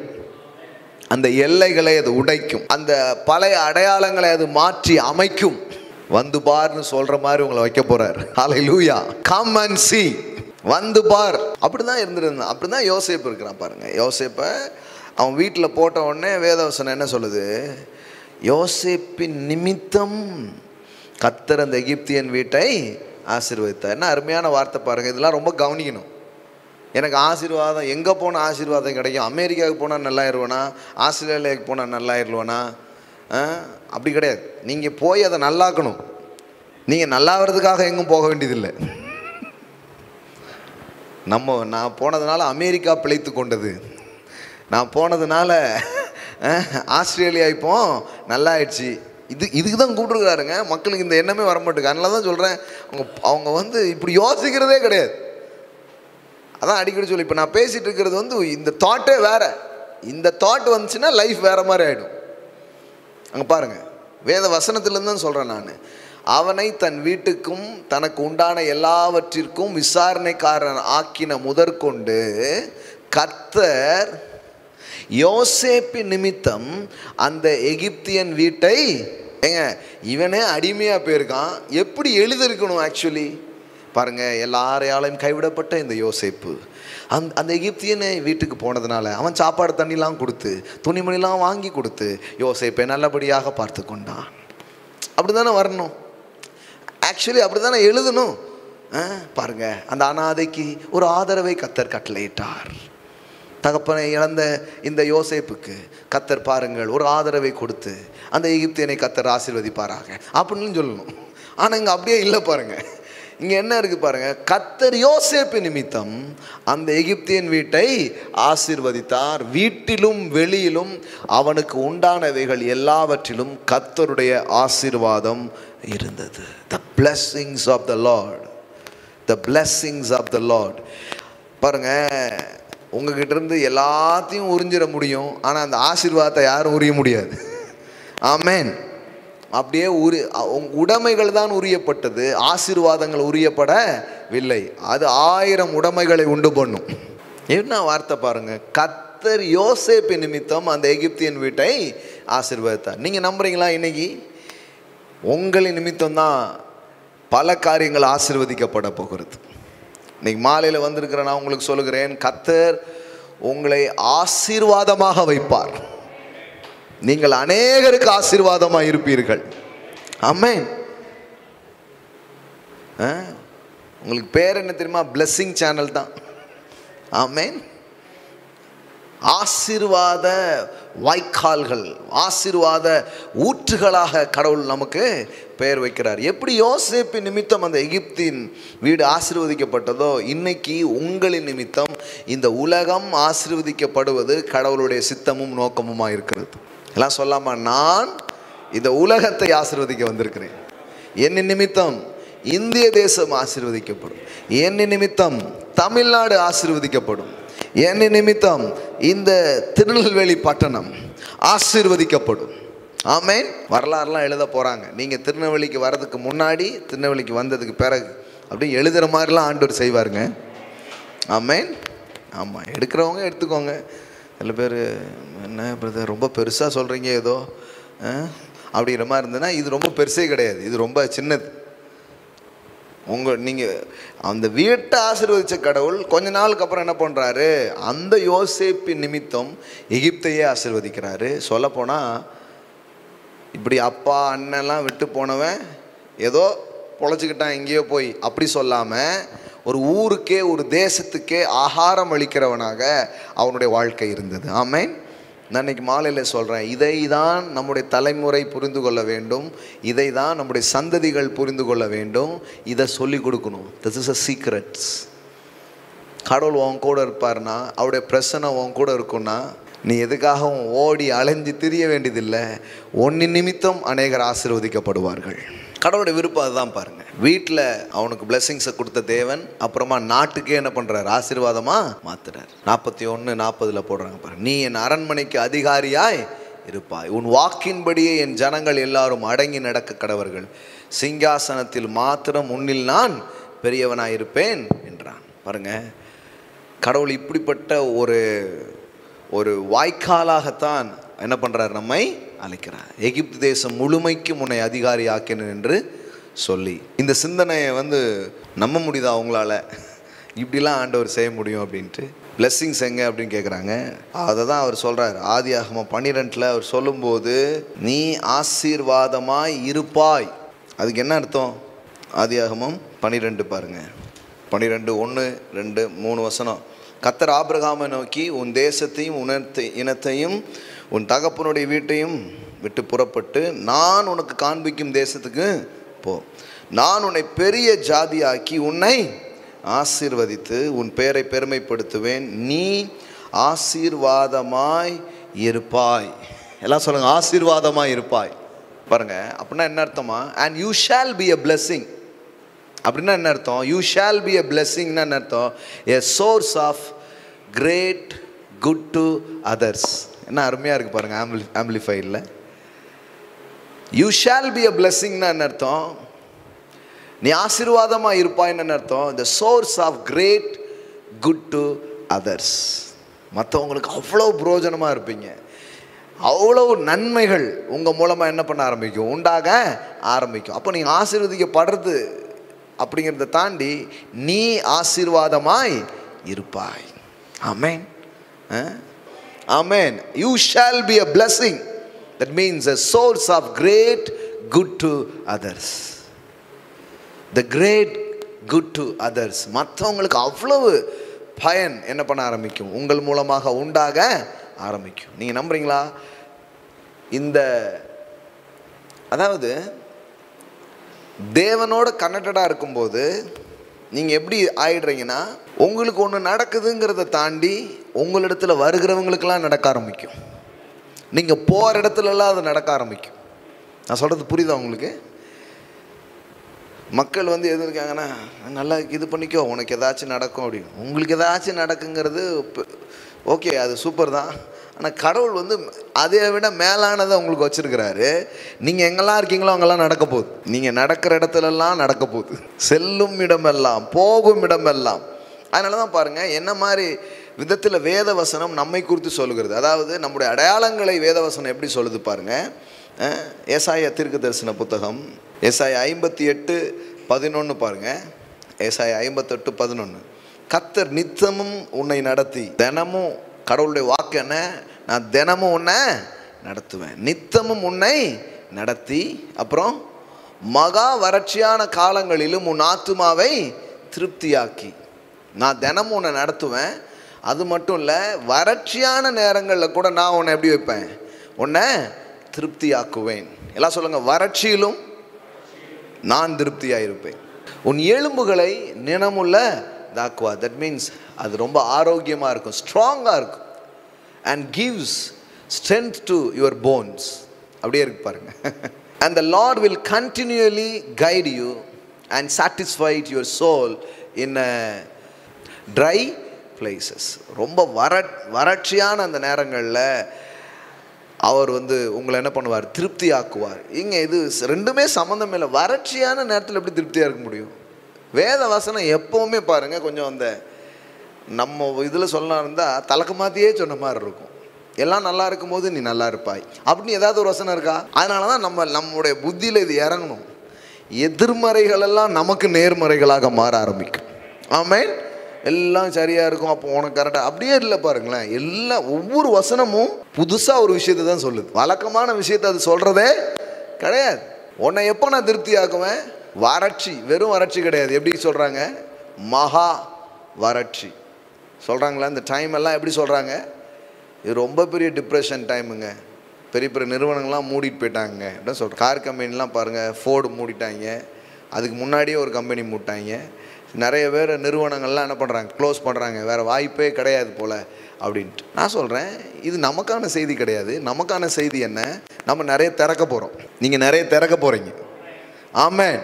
அந்த எல்லைகளை அது உடைக்கும், அந்த பழைய அடையாளங்களை அது மாற்றி அமைக்கும். வந்து பார்னு சொல்கிற மாதிரி உங்களை வைக்க போகிறார். ஹல்லேலூயா. கம் அண்ட் see, வந்து பார். அப்படி தான் இருந்துருந்தான். அப்படி தான் யோசேப்பு இருக்கிறான் பாருங்கள். யோசேப்பை அவன் வீட்டில் போட்ட உடனே வேதவசனம் என்ன சொல்லுது? யோசேப்பின் நிமித்தம் கர்த்தர் அந்த எகிப்தியன் வீட்டை ஆசீர்வதித்தார். என்ன அருமையான வார்த்தை பாருங்கள். இதெல்லாம் ரொம்ப கவனிக்கணும். எனக்கு ஆசீர்வாதம் எங்கே போனால் ஆசீர்வாதம் கிடைக்கும்? அமெரிக்காவுக்கு போனால் நல்லாயிருவேனா? ஆஸ்திரேலியாவுக்கு போனால் நல்லாயிருவேனா? அப்படி கிடையாது. நீங்கள் போய் அதை நல்லாக்கணும். நீங்கள் நல்லாகிறதுக்காக எங்கும் போக வேண்டியதில்லை. நான் போனதுனால அமெரிக்கா பிழைத்து கொண்டது, நான் போனதுனால ஆஸ்திரேலியா இப்போ நல்லா ஆயிடுச்சு. இதுக்கு தான் கூப்பிட்டுருக்காருங்க. மக்களுக்கு இந்த எண்ணமே வர மாட்டேங்குது. அதனால தான் சொல்கிறேன், அவங்க இப்படி யோசிக்கிறதே கிடையாது. அதான் அடிக்கடி சொல்லி, இப்போ நான் பேசிகிட்டு இருக்கிறது இந்த தாட்டே வேறு. இந்த தாட் வந்துச்சுன்னா லைஃப் வேறு மாதிரி ஆகிடும். அங்கே பாருங்கள், வேத வசனத்துலேருந்து தான் சொல்கிறேன் நான். அவனை தன் வீட்டுக்கும் தனக்கு உண்டான எல்லாவற்றிற்கும் விசாரணைக்காரன் ஆக்கின முதற்கொண்டு கர்த்தர் யோசேப்பின் நிமித்தம் அந்த எகிப்தியன் வீட்டை, இவனே அடிமையாக போயிருக்கான். எப்படி எழுதியிருக்கணும் ஆக்சுவலி பாருங்கள். எல்லாரையாலையும் கைவிடப்பட்ட இந்த யோசேப்பு அந்த எகிப்தியனை வீட்டுக்கு போனதுனால அவன் சாப்பாடு தண்ணிலாம் கொடுத்து துணிமணிலாம் வாங்கி கொடுத்து யோசேப்பை நல்லபடியாக பார்த்து கொண்டான். அப்படி தானே வரணும் ஆக்சுவலி, அப்படி தானே எழுதணும். பாருங்கள், அந்த அனாதைக்கு ஒரு ஆதரவை கர்த்தர் கட்டளையிட்டார். தகப்பனை இழந்த இந்த யோசேப்புக்கு கர்த்தர் பாருங்கள் ஒரு ஆதரவை கொடுத்து அந்த எகிப்தியனை கர்த்தர் ஆசீர்வதிப்பாராக அப்படின்னு சொல்லணும். ஆனால் இங்கே அப்படியே இல்லை பாருங்கள். இங்கே என்ன இருக்குது பாருங்கள், கர்த்தர் யோசேப்பு நிமித்தம் அந்த எகிப்தியன் வீட்டை ஆசீர்வதித்தார். வீட்டிலும் வெளியிலும் அவனுக்கு உண்டானவைகள் எல்லாவற்றிலும் கர்த்தருடைய ஆசீர்வாதம் இருந்தது. The blessings of the Lord, the blessings of the Lord. பாருங்கள், உங்ககிட்ட இருந்து எல்லாத்தையும் உறிஞ்சிட முடியும், ஆனால் அந்த ஆசீர்வாதத்தை யாரும் உரிய முடியாது. ஆமென். அப்படியே உடைமைகள் தான் உரியப்பட்டது, ஆசீர்வாதங்கள் உரியப்படவில்லை. அது 1000 உடைமைகளை உண்டு பண்ணும். என்ன வார்த்தை பாருங்க, கர்த்தர் யோசேப்பு நிமித்தம் அந்த எகிப்தியன் வீட்டை ஆசீர்வதித்தார். நீங்கள் நம்புறீங்களா? இன்னைக்கு உங்களின் நிமித்தம் தான் பல காரியங்கள் ஆசீர்வதிக்கப்பட போகிறது. இன்னைக்கு மாலையில் வந்திருக்கிற நான் உங்களுக்கு சொல்லுகிறேன், கர்த்தர் உங்களை ஆசீர்வாதமாக வைப்பார். நீங்கள் அநேகருக்கு ஆசீர்வாதமாக இருப்பீர்கள். ஆமென். உங்களுக்கு பேர் என்ன தெரியுமா? பிளெஸ்ஸிங் சேனல் தான். ஆமென். ஆசீர்வாத வாய்க்கால்கள், ஆசீர்வாத ஊற்றுகளாக கடவுள் நமக்கு பெயர் வைக்கிறார். எப்படி யோசேப்பின் நிமித்தம் அந்த எகிப்தின் வீடு ஆசீர்வதிக்கப்பட்டதோ, இன்னைக்கு உங்களின் நிமித்தம் இந்த உலகம் ஆசீர்வதிக்கப்படுவது கடவுளுடைய சித்தமும் நோக்கமுமாக இருக்கிறது. எல்லாம் சொல்லாமா, நான் இந்த உலகத்தை ஆசீர்வதிக்க வந்திருக்கிறேன். என் நிமித்தம் இந்திய தேசம் ஆசீர்வதிக்கப்படும், என் நிமித்தம் தமிழ்நாடு ஆசீர்வதிக்கப்படும், என் நிமித்தம் இந்த திருநெல்வேலி பட்டணம் ஆசீர்வதிக்கப்படும். ஆமேன். வரலாறுலாம் எழுத போகிறாங்க. நீங்கள் திருநெல்வேலிக்கு வர்றதுக்கு முன்னாடி, திருநெல்வேலிக்கு வந்ததுக்கு பிறகு அப்படி எழுதுகிற மாதிரிலாம் ஆண்டவர் செய்வாருங்க. ஆமேன். ஆமாம், எடுக்கிறவங்க எடுத்துக்கோங்க. சில பேர் என்ன பிரதர் ரொம்ப பெருசாக சொல்கிறீங்க ஏதோ அப்படிங்கிற மாதிரி இருந்ததுன்னா, இது ரொம்ப பெருசே கிடையாது, இது ரொம்ப சின்னது. நீங்கள் அந்த வீட்டை ஆசீர்வதித்த கடவுள் கொஞ்ச நாளுக்கு அப்புறம் என்ன பண்ணுறாரு, அந்த யோசேப்பின் நிமித்தம் எகிப்தையே ஆசீர்வதிக்கிறாரு. சொல்லப்போனால் இப்படி அப்பா அண்ணெல்லாம் விட்டு போனவன் ஏதோ பொழைச்சிக்கிட்டான் எங்கேயோ போய் அப்படி சொல்லாமல், ஒரு ஊருக்கே ஒரு தேசத்துக்கே ஆகாரம் அளிக்கிறவனாக அவனுடைய வாழ்க்கை இருந்தது. ஆமேன். நான் இன்றைக்கி மாலையில் சொல்கிறேன், இதை தான் நம்முடைய தலைமுறை புரிந்து கொள்ள வேண்டும், இதை தான் நம்முடைய சந்ததிகள் புரிந்து கொள்ள வேண்டும், இதை சொல்லிக் கொடுக்கணும். This is a secrets. கடவுள் உன் கூட இருப்பார்னா, அவருடைய பிரசனை உன் கூட இருக்குன்னா, நீ எதுக்காகவும் ஓடி அலைஞ்சு திரிய வேண்டியதில்லை. ஒன்னின் நிமித்தம் அநேகர் ஆசீர்வதிக்கப்படுவார்கள். கடவுளுடைய விருப்பம் அதுதான் பாருங்கள். வீட்டில் அவனுக்கு பிளெஸிங்ஸை கொடுத்த தேவன் அப்புறமா நாட்டுக்கே என்ன பண்ணுறாரு, ஆசீர்வாதமாக மாற்றுறார். 41:40 போடுறாங்க பாருங்கள். நீ என் அரண்மனைக்கு அதிகாரியாய் இருப்பாய், உன் வாக்கின்படியே என் ஜனங்கள் எல்லாரும் அடங்கி நடக்க கடவர்கள், சிங்காசனத்தில் மாத்திரம் உன்னில் நான் பெரியவனாய் இருப்பேன் என்றான். பாருங்கள், கடவுள் இப்படிப்பட்ட ஒரு வாய்க்காலாகத்தான் என்ன பண்ணுறார், நம்மை அழைக்கிறார். எகிப்து தேசம் முழுமைக்கு முன்னை அதிகாரி ஆக்கினேன் என்று சொல்லி, இந்த சிந்தனையை நம்ப முடியுதா அவங்களால? இப்படிலாம் ஆண்டவர் செய்ய முடியும் அப்படின்ட்டு. பிளெஸ்ஸிங்ஸ் எங்கே அப்படின்னு கேட்குறாங்க. அதை தான் அவர் சொல்கிறார். ஆதியாகமம் 12 அவர் சொல்லும்போது, நீ ஆசீர்வாதமாய் இருப்பாய். அதுக்கு என்ன அர்த்தம்? ஆதியாகமம் 12 பாருங்கள். 12, 1, 2, 3 வசனம். கர்த்தர் ஆபிரகாமை நோக்கி, உன் தேசத்தையும் இனத்தையும் உன் தகப்பனுடைய வீட்டையும் விட்டு புறப்பட்டு நான் உனக்கு காண்பிக்கும் தேசத்துக்கு போ. நான் உன்னை பெரிய ஜாதியாக்கி உன்னை ஆசீர்வதித்து உன் பெயரை பெருமைப்படுத்துவேன், நீ ஆசீர்வாதமாய் இருப்பாய். எல்லாம் சொல்லுங்க, ஆசீர்வாதமாய் இருப்பாய். பாருங்க, அப்படின்னா என்ன அர்த்தமா? And you shall be a blessing. அப்படின்னா என்ன அர்த்தம்? யூ ஷால் பி எ பிளெஸிங்னா என்ன அர்த்தம்? A source of great good to others. என்ன அருமையாக இருக்குது பாருங்கள் ஆம்பிளிஃபைடில். யூ ஷால் பி எ பிளெஸிங்னா என்ன அர்த்தம்? நீ ஆசீர்வாதமாக இருப்பாயின்னு அர்த்தம். The source of great good to others. மற்றவங்களுக்கு அவ்வளோ பிரயோஜனமாக இருப்பீங்க. அவ்வளவு நன்மைகள் உங்கள் மூலமாக என்ன பண்ண ஆரம்பிக்கும், உண்டாக ஆரம்பிக்கும். அப்போ நீங்கள் ஆசீர்வதிக்கப்படுறது அப்படிங்கிறத தாண்டி நீ ஆசீர்வாதமாய் இருப்பாய். ஆமென். Amen. You shall be a blessing. That means a source of great good to others. The great good to others. மற்றவங்களுக்கு அவ்வளவு பயன் என்ன பண்ண ஆரம்பிக்கும், உங்கள் மூலமாக உண்டாக ஆரம்பிக்கும். நீங்கள் நம்புறீங்களா? அதாவது தேவனோட கனெக்டடாக இருக்கும்போது நீங்கள் எப்படி ஆயிடுறீங்கன்னா, உங்களுக்கு ஒன்று நடக்குதுங்கிறத தாண்டி உங்களிடத்தில் வருகிறவங்களுக்கெல்லாம் நடக்க ஆரம்பிக்கும். நீங்கள் போகிற இடத்துலலாம் அது நடக்க ஆரம்பிக்கும். நான் சொல்கிறது புரியுதா உங்களுக்கு? மக்கள் எது இருக்காங்கன்னா, நல்லா இது பண்ணிக்கோ, உனக்கு ஏதாச்சும் நடக்கும் அப்படின்னு. உங்களுக்கு ஏதாச்சும் நடக்குங்கிறது ஓகே, அது சூப்பர் தான். ஆனால் கடவுள் அதை விட மேலானதை உங்களுக்கு வச்சுருக்கிறாரு. நீங்கள் எங்கெல்லாம் இருக்கீங்களோ அங்கெல்லாம் நடக்க போகுது. நீங்கள் நடக்கிற இடத்துலலாம் நடக்க போகுது. செல்லும் இடமெல்லாம், போகும் இடமெல்லாம். அதனால தான் பாருங்கள், என்ன மாதிரி விதத்தில் வேதவசனம் நம்மை குறித்து சொல்லுகிறது. அதாவது நம்முடைய அடையாளங்களை வேதவசனம் எப்படி சொல்லுது பாருங்கள். ஏசாயா தீர்க்க தரிசன புத்தகம், ஏசாயா 58:11 பாருங்கள். ஏசாயா 58:11. கர்த்தர் நித்தமும் உன்னை நடத்தி, தினமும் கடவுளுடைய வாக்கு என்ன, நான் தினமும் உன்னை நடத்துவேன், நித்தமும் உன்னை நடத்தி, அப்புறம் மகா வறட்சியான காலங்களிலும் உன் ஆத்துமாவை திருப்தியாக்கி. நான் தினமும் உன்னை நடத்துவேன், அது மட்டும் இல்லை, வறட்சியான நேரங்களில் கூட நான் உன்னை எப்படி வைப்பேன்? உன்னை திருப்தியாக்குவேன். எல்லாம் சொல்லுங்கள், வறட்சியிலும் நான் திருப்தியாக இருப்பேன். உன் எலும்புகளை நினமுள்ள தாக்குவா. தட் மீன்ஸ் அது ரொம்ப ஆரோக்கியமாக இருக்கும், ஸ்ட்ராங்காக இருக்கும். And gives strength to your bones. அப்படியே இருக்கு பாருங்க. And the Lord will continually guide you and satisfy your soul in dry places. ரொம்ப வறட்சியான அந்த நேரங்களில் அவர் உங்களை என்ன பண்ணுவார்? திருப்தி ஆக்குவார். இங்கே இது ரெண்டுமே சம்மந்தம் இல்லை. வறட்சியான நேரத்தில் எப்படி திருப்தியாக இருக்க முடியும்? வேத வசனம் எப்போவுமே பாருங்கள், கொஞ்சம் அந்த நம்ம இதில் சொல்லலாம் இருந்தால் தலக்கு மாற்றியே சொன்ன மாதிரி இருக்கும். எல்லாம் நல்லா இருக்கும்போது நீ நல்லா இருப்பாய் அப்படின்னு ஏதாவது ஒரு வசனம் இருக்கா? அதனால தான் நம்முடைய புத்தியில் இது இறங்கணும். எதிர்மறைகளெல்லாம் நமக்கு நேர்மறைகளாக மாற ஆரம்பிக்கும். ஆமென். எல்லாம் சரியாக இருக்கும், அப்போ உனக்கு கரெக்டாக அப்படியே இல்லை. பாருங்களேன், எல்லாம் ஒவ்வொரு வசனமும் புதுசாக ஒரு விஷயத்தை தான் சொல்லுது. வழக்கமான விஷயத்தை அது சொல்கிறதே கிடையாது. உன்னை எப்போ நான் திருப்தி ஆக்குவேன்? வறட்சி, வெறும் வறட்சி கிடையாது. எப்படி சொல்கிறாங்க? மகா வறட்சி சொல்கிறாங்களா? இந்த டைம் எல்லாம் எப்படி சொல்கிறாங்க? இது ரொம்ப பெரிய டிப்ரெஷன் டைமுங்க. பெரிய பெரிய நிறுவனங்கள்லாம் மூடிட்டு போயிட்டாங்க அப்படின்னு சொல்கிறேன். கார் கம்பெனிலாம் பாருங்கள், ஃபோர்டு மூடிட்டாங்க. அதுக்கு முன்னாடியே ஒரு கம்பெனி மூட்டாங்க. நிறைய பேர் நிறுவனங்கள்லாம் என்ன பண்ணுறாங்க? க்ளோஸ் பண்ணுறாங்க. வேறு வாய்ப்பே கிடையாது போல் அப்படின்ட்டு. நான் சொல்கிறேன், இது நமக்கான செய்தி கிடையாது. நமக்கான செய்தி என்ன? நம்ம நிறைய திறக்க போகிறோம். நீங்கள் நிறைய திறக்க போகிறீங்க. ஆமென்.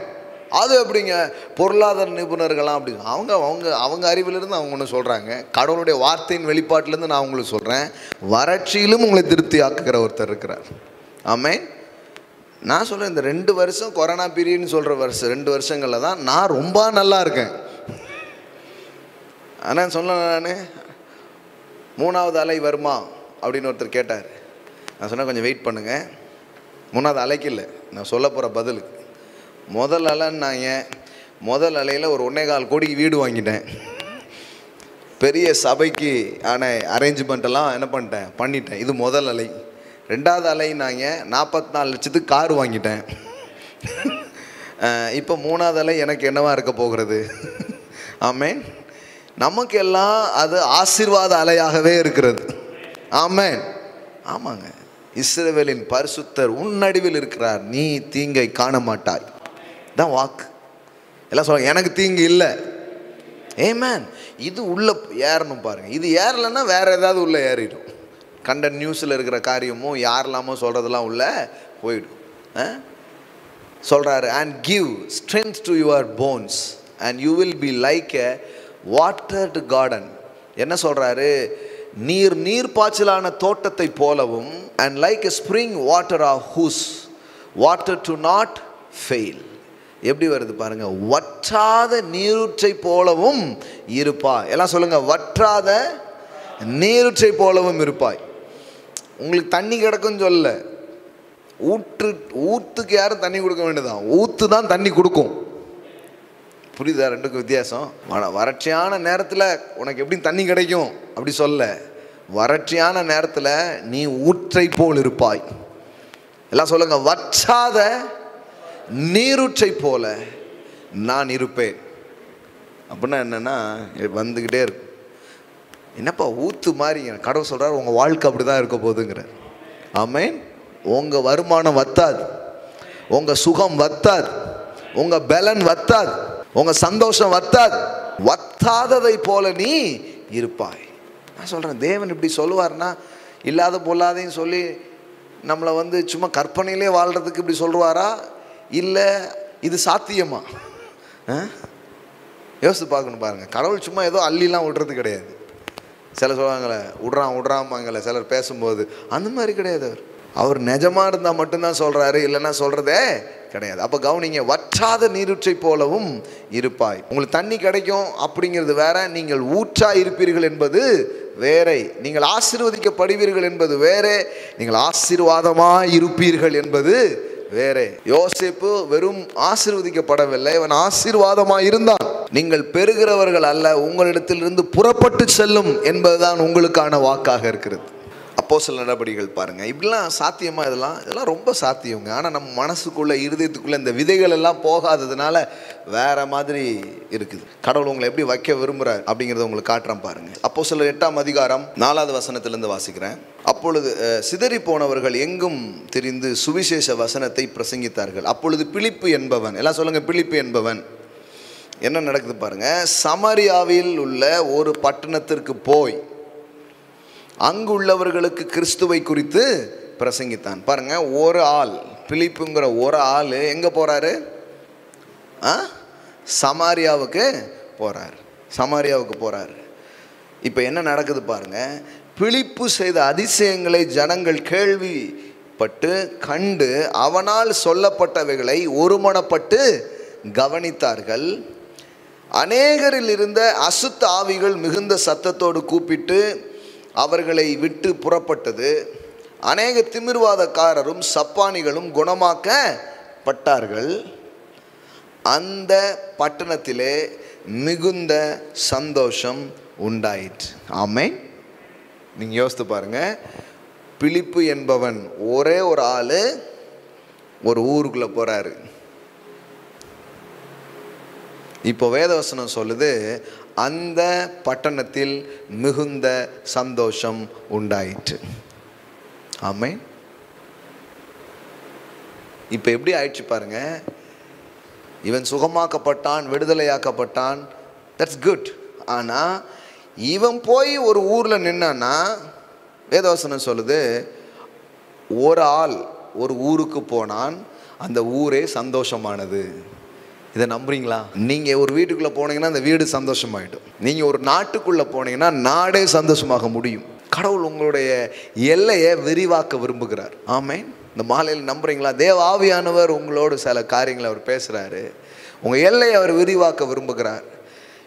அது எப்படிங்க? பொருளாதார நிபுணர்கள்லாம் அப்படி அவங்க அவங்க அவங்க அறிவிலிருந்து அவங்க ஒன்று சொல்கிறாங்க. கடவுளுடைய வார்த்தையின் வெளிப்பாட்டிலேருந்து நான் உங்களுக்கு சொல்கிறேன், வறட்சியிலும் உங்களை திருப்தி ஆக்குகிற ஒருத்தர் இருக்கிறார். ஆமென். நான் சொல்கிறேன், இந்த 2 வருஷம் கொரோனா பீரியட்னு சொல்கிற வருஷம் 2 வருஷங்களில் தான் நான் ரொம்ப நல்லா இருக்கேன். ஆனால் சொல்ல, நான் 3வது அலை வருமா அப்படின்னு ஒருத்தர் கேட்டார். நான் சொன்னேன், கொஞ்சம் வெயிட் பண்ணுங்கள், 3வது அலைக்கு இல்லை, நான் சொல்ல போகிற பதிலுக்கு. முதல் அலைன்னாங்க, முதல் அலையில் ஒரு 1.25 கோடிக்கு வீடு வாங்கிட்டேன். பெரிய சபைக்கு ஆன அரேஞ்ச்மெண்ட்டெல்லாம் என்ன பண்ணிட்டேன். இது முதல் அலை. 2வது அலைன்னாங்க, 44 லட்சத்துக்கு கார் வாங்கிட்டேன். இப்போ 3வது அலை எனக்கு என்னவா இருக்க போகிறது? ஆமென். நமக்கு எல்லாம் அது ஆசீர்வாத அலையாகவே இருக்கிறது. ஆமென். ஆமாங்க. இஸ்ரவேலின் பரிசுத்தர் உன் நடுவில் இருக்கிறார், நீ தீங்கை காண மாட்டாய். தான் வாக்கு. எல்லாம் சொல்லுங்க, எனக்கு தீங்கு இல்லை. ஆமென். இது உள்ள ஏறணும் பாருங்க. இது ஏறலைன்னா வேற ஏதாவது உள்ள ஏறிடும். கண்ட நியூஸில் இருக்கிற காரியமும் யாரெல்லாமோ சொல்கிறதெல்லாம் உள்ள போயிடும். சொல்கிறாரு, and give strength to your bones and you will be like a watered garden. என்ன சொல்கிறாரு? நீர் பாய்ச்சலான தோட்டத்தை போலவும், and like a spring water of whose water do not fail. எப்படி வருது பாருங்க? வற்றாத நீரூற்றை போலவும் இருப்பாய். எல்லாம் சொல்லுங்க, வற்றாத நீரூற்றை போலவும் இருப்பாய். உங்களுக்கு தண்ணி கிடக்குன்னு சொல்ல, ஊத்துக்கு யாரும் தண்ணி கொடுக்க வேண்டியதான், ஊத்து தான் தண்ணி கொடுக்கும். புரியுதா? ரெண்டுக்கும் வித்தியாசம். வறட்சியான நேரத்தில் உனக்கு எப்படி தண்ணி கிடைக்கும் அப்படி சொல்ல, வறட்சியான நேரத்தில் நீ ஊற்றை போல் இருப்பாய். எல்லாம் சொல்லுங்க, வற்றாத நீரூற்றை போல நான் இருப்பேன். அப்படின்னா என்னன்னா, வந்துக்கிட்டே இருக்கும். என்னப்பா ஊத்து மாதிரி? கடவுள் சொல்கிறார், உங்கள் வாழ்க்கை அப்படி தான் இருக்க போகுதுங்கிற. ஆமென். உங்கள் வருமானம் வத்தாது, உங்கள் சுகம் வத்தாது, உங்கள் பலன் வத்தாது, உங்கள் சந்தோஷம் வத்தாது. வத்தாததை போல நீ இருப்பாய். நான் சொல்கிறேன், தேவன் இப்படி சொல்லுவார்னா, இல்லாத பொல்லாதையும் சொல்லி நம்மளை சும்மா கற்பனையிலே வாழ்கிறதுக்கு இப்படி சொல்லுவாரா? இல்லை இது சாத்தியமா? யோசித்து பார்க்கணும் பாருங்கள். கடவுள் சும்மா ஏதோ அள்ளிலாம் விடுறது கிடையாது. சிலர் சொல்லுவாங்களே, விட்றாம்பாங்கள்ல சிலர் பேசும்போது, அந்த மாதிரி கிடையாது. அவர் நிஜமாக இருந்தால் மட்டும்தான் சொல்கிறாரு, இல்லைன்னா சொல்கிறதே கிடையாது. அப்போ கவனிங்க, வற்றாத நீரூற்றை போலவும் இருப்பாய். உங்களுக்கு தண்ணி கிடைக்கும் அப்படிங்கிறது வேற, நீங்கள் ஊற்றாய் இருப்பீர்கள் என்பது வேறே. நீங்கள் ஆசீர்வதிக்கப்படுவீர்கள் என்பது வேறே, நீங்கள் ஆசீர்வாதமாய் இருப்பீர்கள் என்பது வேறே. யோசேப்பு வெறும் ஆசீர்வதிக்கப்படவில்லை, அவன் ஆசீர்வாதமாய் இருந்தான். நீங்கள் பெறுகிறவர்கள் அல்ல, உங்களிடத்திலிருந்து புறப்பட்டு செல்லும் என்பதுதான் உங்களுக்கான வாக்காக இருக்கிறது. அப்போஸ்தலர் நடபடிகள் பாருங்கள். இப்படிலாம் சாத்தியமா? இதெல்லாம் ரொம்ப சாத்தியங்க. ஆனால் நம்ம மனசுக்குள்ளே, இருதயத்துக்குள்ளே இந்த விதைகள் எல்லாம் போகாததுனால வேற மாதிரி இருக்குது. கடவுள் உங்களை எப்படி வைக்க விரும்புகிறார் அப்படிங்கிறத உங்களுக்கு காட்டுறேன் பாருங்கள். அப்போஸ்தலர் 8ஆம் அதிகாரம் 4வது வசனத்திலிருந்து வாசிக்கிறேன். அப்பொழுது சிதறி போனவர்கள் எங்கும் திரிந்து சுவிசேஷ வசனத்தை பிரசங்கித்தார்கள். அப்பொழுது பிலிப்பு என்பவன், எல்லாம் சொல்லுங்க, பிலிப்பு என்பவன் என்ன நடக்குது பாருங்க. சமாரியாவில் உள்ள ஒரு பட்டணத்திற்கு போய் அங்குள்ளவர்களுக்கு கிறிஸ்துவை குறித்து பிரசங்கித்தான். பாருங்க, ஒரு ஆள், பிலிப்புங்கிற ஒரு ஆள் எங்கே போகிறாரு? சமாரியாவுக்கு போகிறார். இப்போ என்ன நடக்குது பாருங்க. பிலிப்பு செய்த அதிசயங்களை ஜனங்கள் கேள்விப்பட்டு கண்டு அவனால் சொல்லப்பட்டவைகளை ஒருமனப்பட்டு கவனித்தார்கள். அநேகரில் இருந்த அசுத்த ஆவிகள் மிகுந்த சத்தத்தோடு கூப்பிட்டு அவர்களை விட்டு புறப்பட்டது. அநேக திமிர்வாதக்காரரும் சப்பானிகளும் குணமாக்கப்பட்டார்கள். அந்த பட்டணத்திலே மிகுந்த சந்தோஷம் உண்டாயிற்று. ஆமென். நீங்கள் யோசித்து பாருங்க. பிலிப்பு என்பவன் ஒரே ஒரு ஆள் ஒரு ஊருக்குள்ளே போகிறாரு. இப்போ வேதவசனம் சொல்லுது, அந்த பட்டணத்தில் மிகுந்த சந்தோஷம் உண்டாயிற்று. ஆமென். இப்போ எப்படி ஆயிடுச்சு பாருங்க. இவன் சுகமாக்கப்பட்டான், விடுதலையாக்கப்பட்டான், தட்ஸ் குட். ஆனால் இவன் போய் ஒரு ஊரில் நின்னான்னா வேதவசனம் சொல்லுது, ஒரு ஆள் ஒரு ஊருக்கு போனான், அந்த ஊரே சந்தோஷமானது. இதை நம்புறீங்களா? நீங்கள் ஒரு வீட்டுக்குள்ளே போனீங்கன்னா அந்த வீடு சந்தோஷமாயிடும். நீங்கள் ஒரு நாட்டுக்குள்ளே போனீங்கன்னா நாடே சந்தோஷமாக முடியும். கடவுள் உங்களுடைய எல்லையை விரிவாக்க விரும்புகிறார். ஆமென். இந்த மாலையில் நம்புறீங்களா? தேவ ஆவியானவர் உங்களோடு சில காரியங்களை அவர் பேசுகிறாரு. உங்கள் எல்லையை அவர் விரிவாக்க விரும்புகிறார்.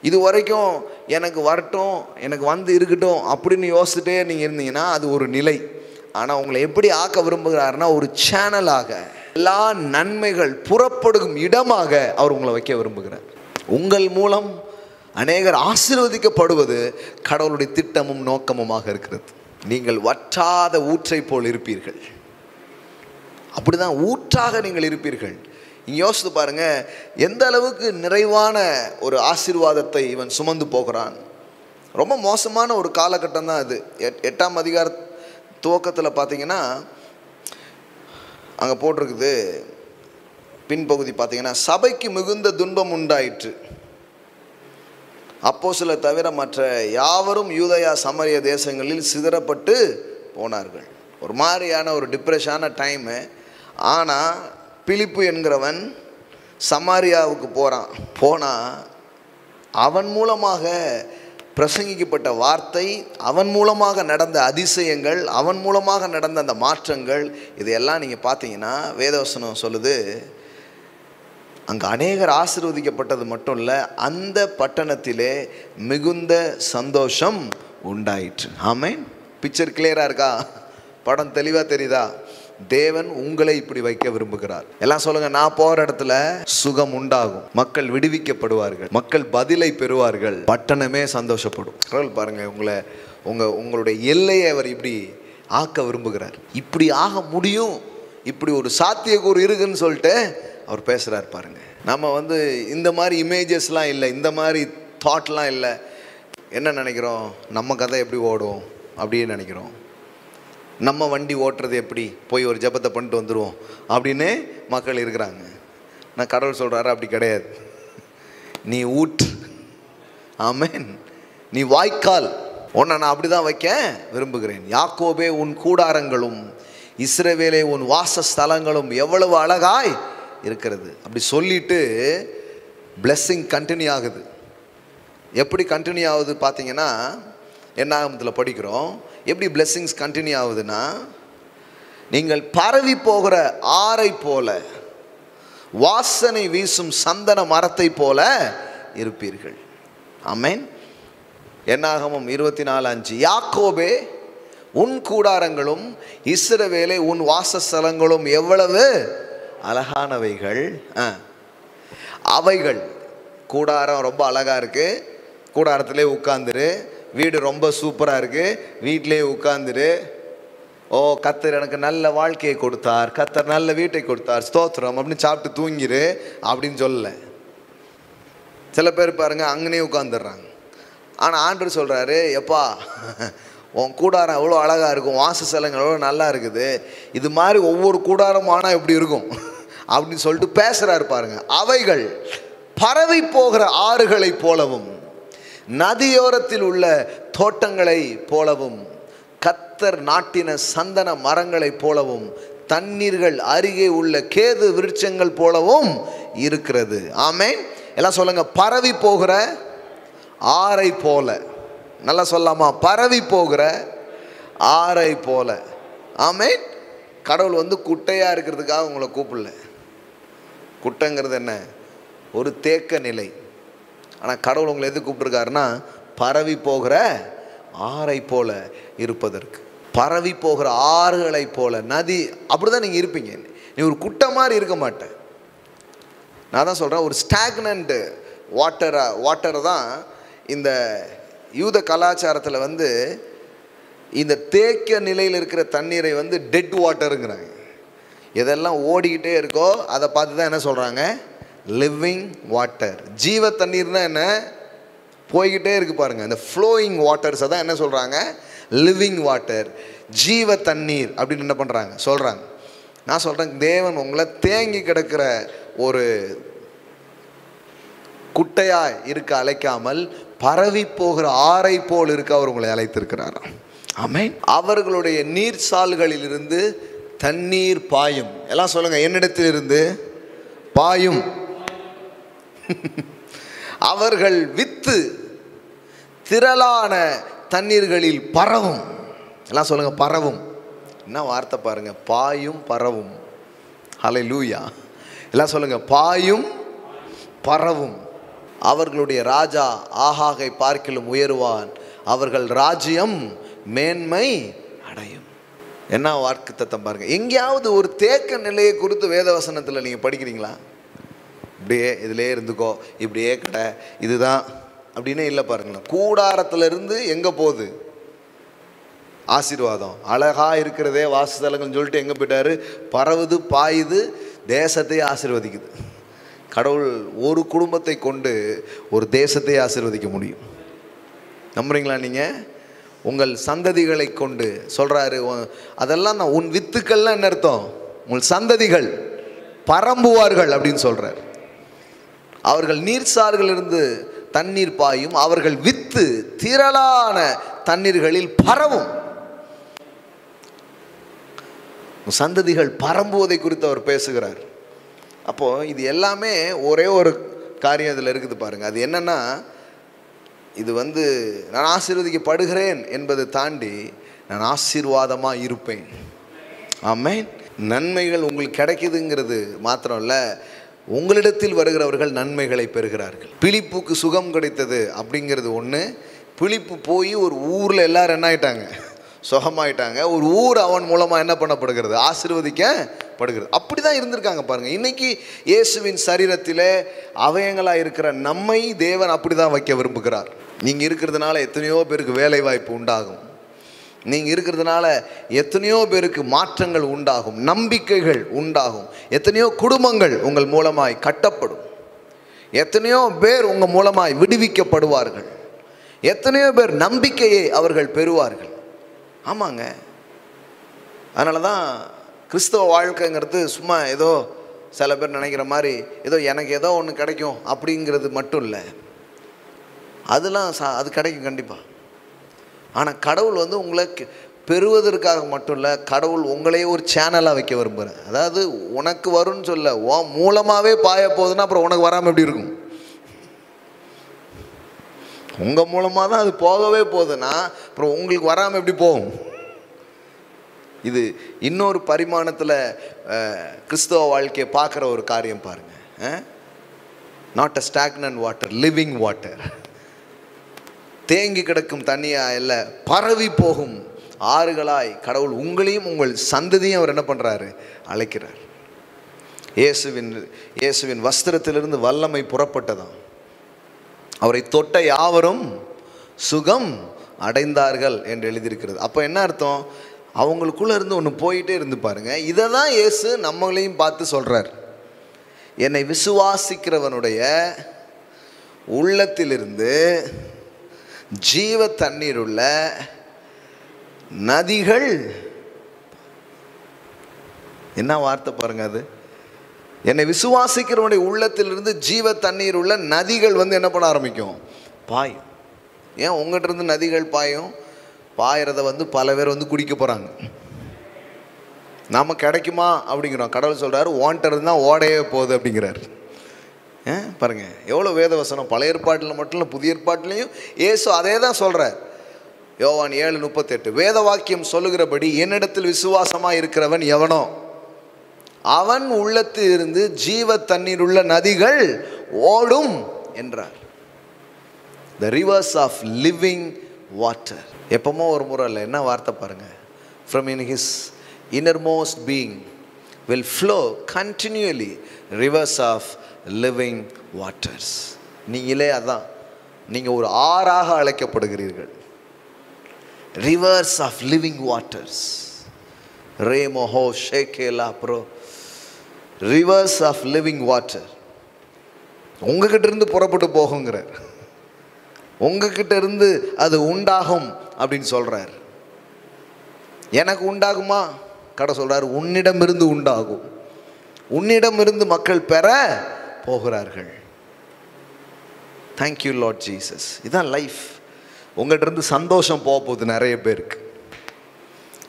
இது வரைக்கும் எனக்கு வரட்டும், எனக்கு வந்து இருக்கட்டும் அப்படின்னு யோசிச்சுட்டே நீங்கள் இருந்தீங்கன்னா அது ஒரு நிலை. ஆனால் உங்களை எப்படி ஆக்க விரும்புகிறாருன்னா ஒரு சேனலாக, எல்லா நன்மைகள் புறப்படும் இடமாக அவர் உங்களை வைக்க விரும்புகிறார். உங்கள் மூலம் அநேகர் ஆசீர்வதிக்கப்படுவது கடவுளுடைய திட்டமும் நோக்கமுமாக இருக்கிறது. நீங்கள் வற்றாத ஊற்றை போல் இருப்பீர்கள். அப்படிதான் ஊற்றாக நீங்கள் இருப்பீர்கள். இங்கே யோசித்து பாருங்க, எந்த அளவுக்கு நிறைவான ஒரு ஆசீர்வாதத்தை இவன் சுமந்து போகிறான். ரொம்ப மோசமான ஒரு காலகட்டம் தான் அது. 8ஆம் அதிகார துவக்கத்தில் பார்த்தீங்கன்னா அங்கே போட்டிருக்குது, பின்பகுதி பார்த்தீங்கன்னா, சபைக்கு மிகுந்த துன்பம் உண்டாயிற்று. அப்போஸ்தலர் தவிர மற்ற யாவரும் யூதயா சமரிய தேசங்களில் சிதறப்பட்டு போனார்கள். ஒரு மாதிரியான ஒரு டிப்ரெஷனான டைமு. ஆனால் பிலிப்பு என்கிறவன் சமாரியாவுக்கு போனால் அவன் மூலமாக பிரசங்கிக்கப்பட்ட வார்த்தை, அவன் மூலமாக நடந்த அதிசயங்கள், அவன் மூலமாக நடந்த அந்த மாற்றங்கள், இதையெல்லாம் நீங்கள் பார்த்தீங்கன்னா வேதவசனம் சொல்லுது, அங்கே அநேகர் ஆசீர்வதிக்கப்பட்டது மட்டும் இல்லை, அந்த பட்டணத்திலே மிகுந்த சந்தோஷம் உண்டாயிற்று. ஆமென். பிக்சர் கிளியராக இருக்கா? படம் தெளிவாக தெரியுதா? தேவன் உங்களை இப்படி வைக்க விரும்புகிறார். எல்லாம் சொல்லுங்க, நான் போற இடத்துல சுகம் உண்டாகும், மக்கள் விடுவிக்கப்படுவார்கள், மக்கள் பதிலை பெறுவார்கள், பட்டணமே சந்தோஷப்படும். பாருங்க, உங்களுடைய எல்லையை அவர் இப்படி ஆக்க விரும்புகிறார். இப்படி ஆக முடியும், இப்படி ஒரு சாத்தியக்கூறு இருக்குன்னு சொல்லிட்டு அவர் பேசுகிறார் பாருங்க. நம்ம இந்த மாதிரி இமேஜஸ்லாம் இல்லை, இந்த மாதிரி தாட்லாம் இல்லை. என்ன நினைக்கிறோம்? நம்ம கதை எப்படி ஓடும் அப்படின்னு நினைக்கிறோம். நம்ம வண்டி ஓட்டுறது எப்படி, போய் ஒரு ஜெபத்தை பண்ணிட்டு வந்துடுவோம் அப்படின்னு மக்கள் இருக்கிறாங்க. நான் கடவுள் சொல்கிறாரு, அப்படி கிடையாது. நீ ஊற்று. ஆமென். நீ வாய்க்கால். உன்னை நான் அப்படி தான் வைக்க விரும்புகிறேன். யாக்கோபே உன் கூடாரங்களும் இஸ்ரவேலே உன் வாசஸ்தலங்களும் எவ்வளவு அழகாய் இருக்கிறது அப்படி சொல்லிட்டு பிளெஸ்ஸிங் கண்டினியூ ஆகுது. எப்படி கண்டினியூ ஆகுது பார்த்தீங்கன்னா, என்னாகமத்தில் படிக்கிறோம். எப்படி பிளெஸ்ஸிங்ஸ் கண்டினியூ ஆகுதுன்னா, நீங்கள் பரவி போகிற ஆறை போல, வாசனை வீசும் சந்தன மரத்தை போல இருப்பீர்கள். ஆமென். என்னாகமம் 24:5, யாக்கோபே உன் கூடாரங்களும் இஸ்ரவேலே உன் வாசஸ்தலங்களும் எவ்வளவு அழகானவைகள். அவைகள், கூடாரம் ரொம்ப அழகாக இருக்குது, கூடாரத்திலே உட்காந்துரு. வீடு ரொம்ப சூப்பராக இருக்குது, வீட்டிலே உட்காந்துரு. ஓ கர்த்தர் எனக்கு நல்ல வாழ்க்கையை கொடுத்தார், கர்த்தர் நல்ல வீட்டை கொடுத்தார், ஸ்தோத்திரம் அப்படின்னு சாப்பிட்டு தூங்கிரு அப்படின்னு சொல்லலை. சில பேர் பாருங்க அங்கனே உட்காந்துடுறாங்க. ஆனால் ஆண்டவர் சொல்கிறாரு, எப்பா உன் கூடாரம் எவ்வளோ அழகாக இருக்கும், வாசஸ்தலங்கள் எவ்வளோ நல்லா இருக்குது, இது மாதிரி ஒவ்வொரு கூடாரமும் ஆனால் எப்படி இருக்கும் அப்படின்னு சொல்லிட்டு பேசுகிறாரு பாருங்க. அவைகள் பரவி போகிற ஆறுகளை போலவும் நதியோரத்தில் உள்ள தோட்டங்களை போலவும் கர்த்தர் நாட்டின சந்தன மரங்களைப் போலவும் தண்ணீர்கள் அருகே உள்ள கேது விருட்சங்கள் போலவும் இருக்கிறது. ஆமென். எல்லாம் சொல்லுங்க, பரவி போகிற ஆறை போல. நல்லா சொல்லாமா? பரவி போகிற ஆறை போல. ஆமென். கடவுள் வந்து குட்டையாக இருக்கிறதுக்காக உங்களை கூப்பிடல. குட்டைங்கிறது என்ன? ஒரு தேக்க நிலை. ஆனால் கடவுள் உங்களை எது கூப்பிட்டுருக்காருன்னா பரவி போகிற ஆறை போல இருப்பதற்கு. பரவி போகிற ஆறுகளை போல, நதி, அப்படி தான் நீங்கள் இருப்பீங்க. நீ ஒரு குட்டை மாதிரி இருக்க மாட்டேன். நான் தான் சொல்கிறேன், ஒரு ஸ்டாக்னண்ட் வாட்டரை தான் இந்த யூத கலாச்சாரத்தில் வந்து இந்த தேக்க நிலையில் இருக்கிற தண்ணீரை வந்து டெட் வாட்டருங்கிறாங்க. எதெல்லாம் ஓடிக்கிட்டே இருக்கோ அதை பார்த்து தான் என்ன சொல்கிறாங்க? Living water. ஜீவ தண்ணீர்னா என்ன? போய்கிட்டே இருக்கு பாருங்க. இந்த ஃப்ளோயிங் வாட்டர்ஸை தான் என்ன சொல்கிறாங்க? லிவிங் வாட்டர், ஜீவ தண்ணீர் அப்படின்னு என்ன பண்ணுறாங்க? சொல்கிறாங்க. நான் சொல்கிறேன், தேவன் உங்களை தேங்கி கிடக்கிற ஒரு குட்டையாக இருக்க அழைக்காமல் பரவி போகிற ஆறை போல் இருக்க அவர் உங்களை அழைத்திருக்கிறார். ஆமென். அவர்களுடைய நீர் சால்களில் இருந்து தண்ணீர் பாயும். எல்லாம் சொல்லுங்க, என்னிடத்திலிருந்து பாயும். அவர்கள் வித்து திரளான தண்ணீர்களில் பரவும். எல்லாம் சொல்லுங்க, பரவும். என்ன வார்த்தை பாருங்க, பாயும் பரவும். ஹல்லேலூயா. எல்லாம் சொல்லுங்க, பாயும் பரவும். அவர்களுடைய ராஜா ஆகாகை பார்க்கிலும் உயருவான், அவர்கள் ராஜ்யம் மேன்மை அடையும். என்ன வாக்கு தத்தம் பாருங்க. எங்கேயாவது ஒரு தேக்க நிலையை குறித்து வேதவசனத்தில் நீங்கள் படிக்கிறீங்களா? இப்படியே இதிலே இருந்துக்கோ, இப்படியே கடை, இதுதான் அப்படின்னே இல்லை பாருங்களேன். கூடாரத்திலிருந்து எங்கே போகுது ஆசீர்வாதம்? அழகாக இருக்கிறதே வாசஸ்தலங்கள்னு சொல்லிட்டு எங்கே போயிட்டாரு? பரவுது, பாயுது, தேசத்தை ஆசீர்வதிக்குது. கடவுள் ஒரு குடும்பத்தை கொண்டு ஒரு தேசத்தை ஆசீர்வதிக்க முடியும். நம்புறீங்களா நீங்கள்? உங்கள் சந்ததிகளை கொண்டு சொல்கிறாரு. அதெல்லாம் நான் உன் வித்துக்கள்லாம் என்ன அர்த்தம்? உங்கள் சந்ததிகள் பரம்புவார்கள் அப்படின்னு சொல்கிறார். அவர்கள் நீர்சார்களிலிருந்து தண்ணீர் பாயும், அவர்கள் வித்து திரளான தண்ணீர்களில் பரவும். சந்ததிகள் பரம்புவதை குறித்து அவர் பேசுகிறார். அப்போது இது எல்லாமே ஒரே ஒரு காரியம் இதில் இருக்குது பாருங்க. அது என்னன்னா, இது வந்து நான் ஆசீர்வதிக்கப்படுகிறேன் என்பதை தாண்டி நான் ஆசீர்வாதமாக இருப்பேன். ஆமென். நன்மைகள் உங்களுக்கு கிடைக்குதுங்கிறது மாத்திரம் இல்லை, உங்களிடத்தில் வருகிறவர்கள் நன்மைகளை பெறுகிறார்கள். பிலிப்புக்கு சுகம் கிடைத்தது அப்படிங்கிறது ஒன்று. பிலிப்பு போய் ஒரு ஊரில் எல்லாரும் என்ன ஆயிட்டாங்க? சுகமாயிட்டாங்க. ஒரு ஊர் அவன் மூலமாக என்ன பண்ணப்படுகிறது? ஆசீர்வதிக்கப்படுகிறது. அப்படி தான் இருந்திருக்காங்க பாருங்கள். இன்றைக்கி இயேசுவின் சரீரத்திலே அவயங்களாக இருக்கிற நம்மை தேவன் அப்படி தான் வைக்க விரும்புகிறார். நீங்கள் இருக்கிறதுனால எத்தனையோ பேருக்கு வேலை வாய்ப்பு உண்டாகும். நீங்கள் இருக்கிறதுனால எத்தனையோ பேருக்கு மாற்றங்கள் உண்டாகும், நம்பிக்கைகள் உண்டாகும். எத்தனையோ குடும்பங்கள் உங்கள் மூலமாய் கட்டப்படும். எத்தனையோ பேர் உங்கள் மூலமாய் விடுவிக்கப்படுவார்கள். எத்தனையோ பேர் நம்பிக்கையை அவர்கள் பெறுவார்கள். ஆமாங்க. அதனால தான் கிறிஸ்தவ வாழ்க்கைங்கிறது சும்மா ஏதோ சில பேர் நினைக்கிற மாதிரி ஏதோ எனக்கு ஏதோ ஒன்று கிடைக்கும் அப்படிங்கிறது மட்டும் இல்லை. அதெல்லாம் அது கிடைக்கும் கண்டிப்பாக. ஆனால் கடவுள் வந்து உங்களை பெறுவதற்காக மட்டும் இல்லை, கடவுள் உங்களையே ஒரு சேனலாக வைக்க விரும்புகிறேன். அதாவது உனக்கு வரும்னு சொல்ல, உன் மூலமாகவே பாய போகுதுன்னா அப்புறம் உனக்கு வராமல் எப்படி இருக்கும்? உங்கள் மூலமாக தான் அது போகவே போகுதுன்னா அப்புறம் உங்களுக்கு வராமல் எப்படி போகும்? இது இன்னொரு பரிமாணத்தில் கிறிஸ்தவ வாழ்க்கையை பார்க்குற ஒரு காரியம் பாருங்கள். Not a stagnant water, living water. தேங்கி கிடக்கும் தண்ணியாக இல்லை, பரவி போகும் ஆறுகளாய் கடவுள் உங்களையும் உங்கள் சந்ததியும் அவர் என்ன பண்ணுறாரு? அழைக்கிறார். இயேசுவின் வஸ்திரத்திலிருந்து வல்லமை புறப்பட்டதாம். அவரை தொட்ட யாவரும் சுகம் அடைந்தார்கள் என்று எழுதியிருக்கிறது. அப்போ என்ன அர்த்தம்? அவங்களுக்குள்ளே இருந்து ஒன்று போயிட்டே இருந்து பாருங்க. இதை தான் இயேசு நம்மளையும் பார்த்து சொல்கிறார். என்னை விசுவாசிக்கிறவனுடைய உள்ளத்திலிருந்து ஜீவ தண்ணீர் உள்ள நதிகள். என்ன வார்த்தை பாருங்க அது! என்னை விசுவாசிக்கிறவனுடைய உள்ளத்திலிருந்து ஜீவ தண்ணீர் உள்ள நதிகள் என்ன பண்ண ஆரம்பிக்கும்? பாயும். ஏன் உங்கள்கிட்ட இருந்து நதிகள் பாயும்? பாயிறத பல பேர் குடிக்க போகிறாங்க. நாம் கிடைக்குமா அப்படிங்கிறோம். கடவுள் சொல்கிறார், வாண்டர் இருந்தால் ஓடையே போகுது அப்படிங்கிறார். பாருங்கள் எவ்வளோ வேத வசனம்! பழைய ஏற்பாட்டில் மட்டும் இல்லை, புதிய ஏற்பாட்டிலையும் இயேசு அதே தான் சொல்கிறார். யோவான் 7:38 வேத வாக்கியம் சொல்லுகிறபடி என்னிடத்தில் விசுவாசமாக இருக்கிறவன் எவனோ அவன் உள்ளத்தில் இருந்து ஜீவ தண்ணீர் உள்ள நதிகள் ஓடும் என்றார். The rivers of living water. எப்பமோ ஒரு முறை இல்லை, என்ன வார்த்தை பாருங்க. From in his innermost being will flow continually rivers of living waters. நீங்களே அதான், நீங்கள் ஒரு ஆறாக அழைக்கப்படுகிறீர்கள். Rivers of living waters. Remoho shekela pro. Rivers of living water. உங்ககிட்ட இருந்து புறப்பட்டு போகுங்கிறார். உங்ககிட்ட இருந்து அது உண்டாகும் அப்படின்னு சொல்றார். எனக்கு உண்டாகுமா? கடை சொல்றார், உன்னிடமிருந்து உண்டாகும். உன்னிடமிருந்து மக்கள் பெற போகிறார்கள். Thank you Lord Jesus. இதுதான் லைஃப். உங்கள்கிட்ட இருந்து சந்தோஷம் போக போகுது நிறைய பேருக்கு.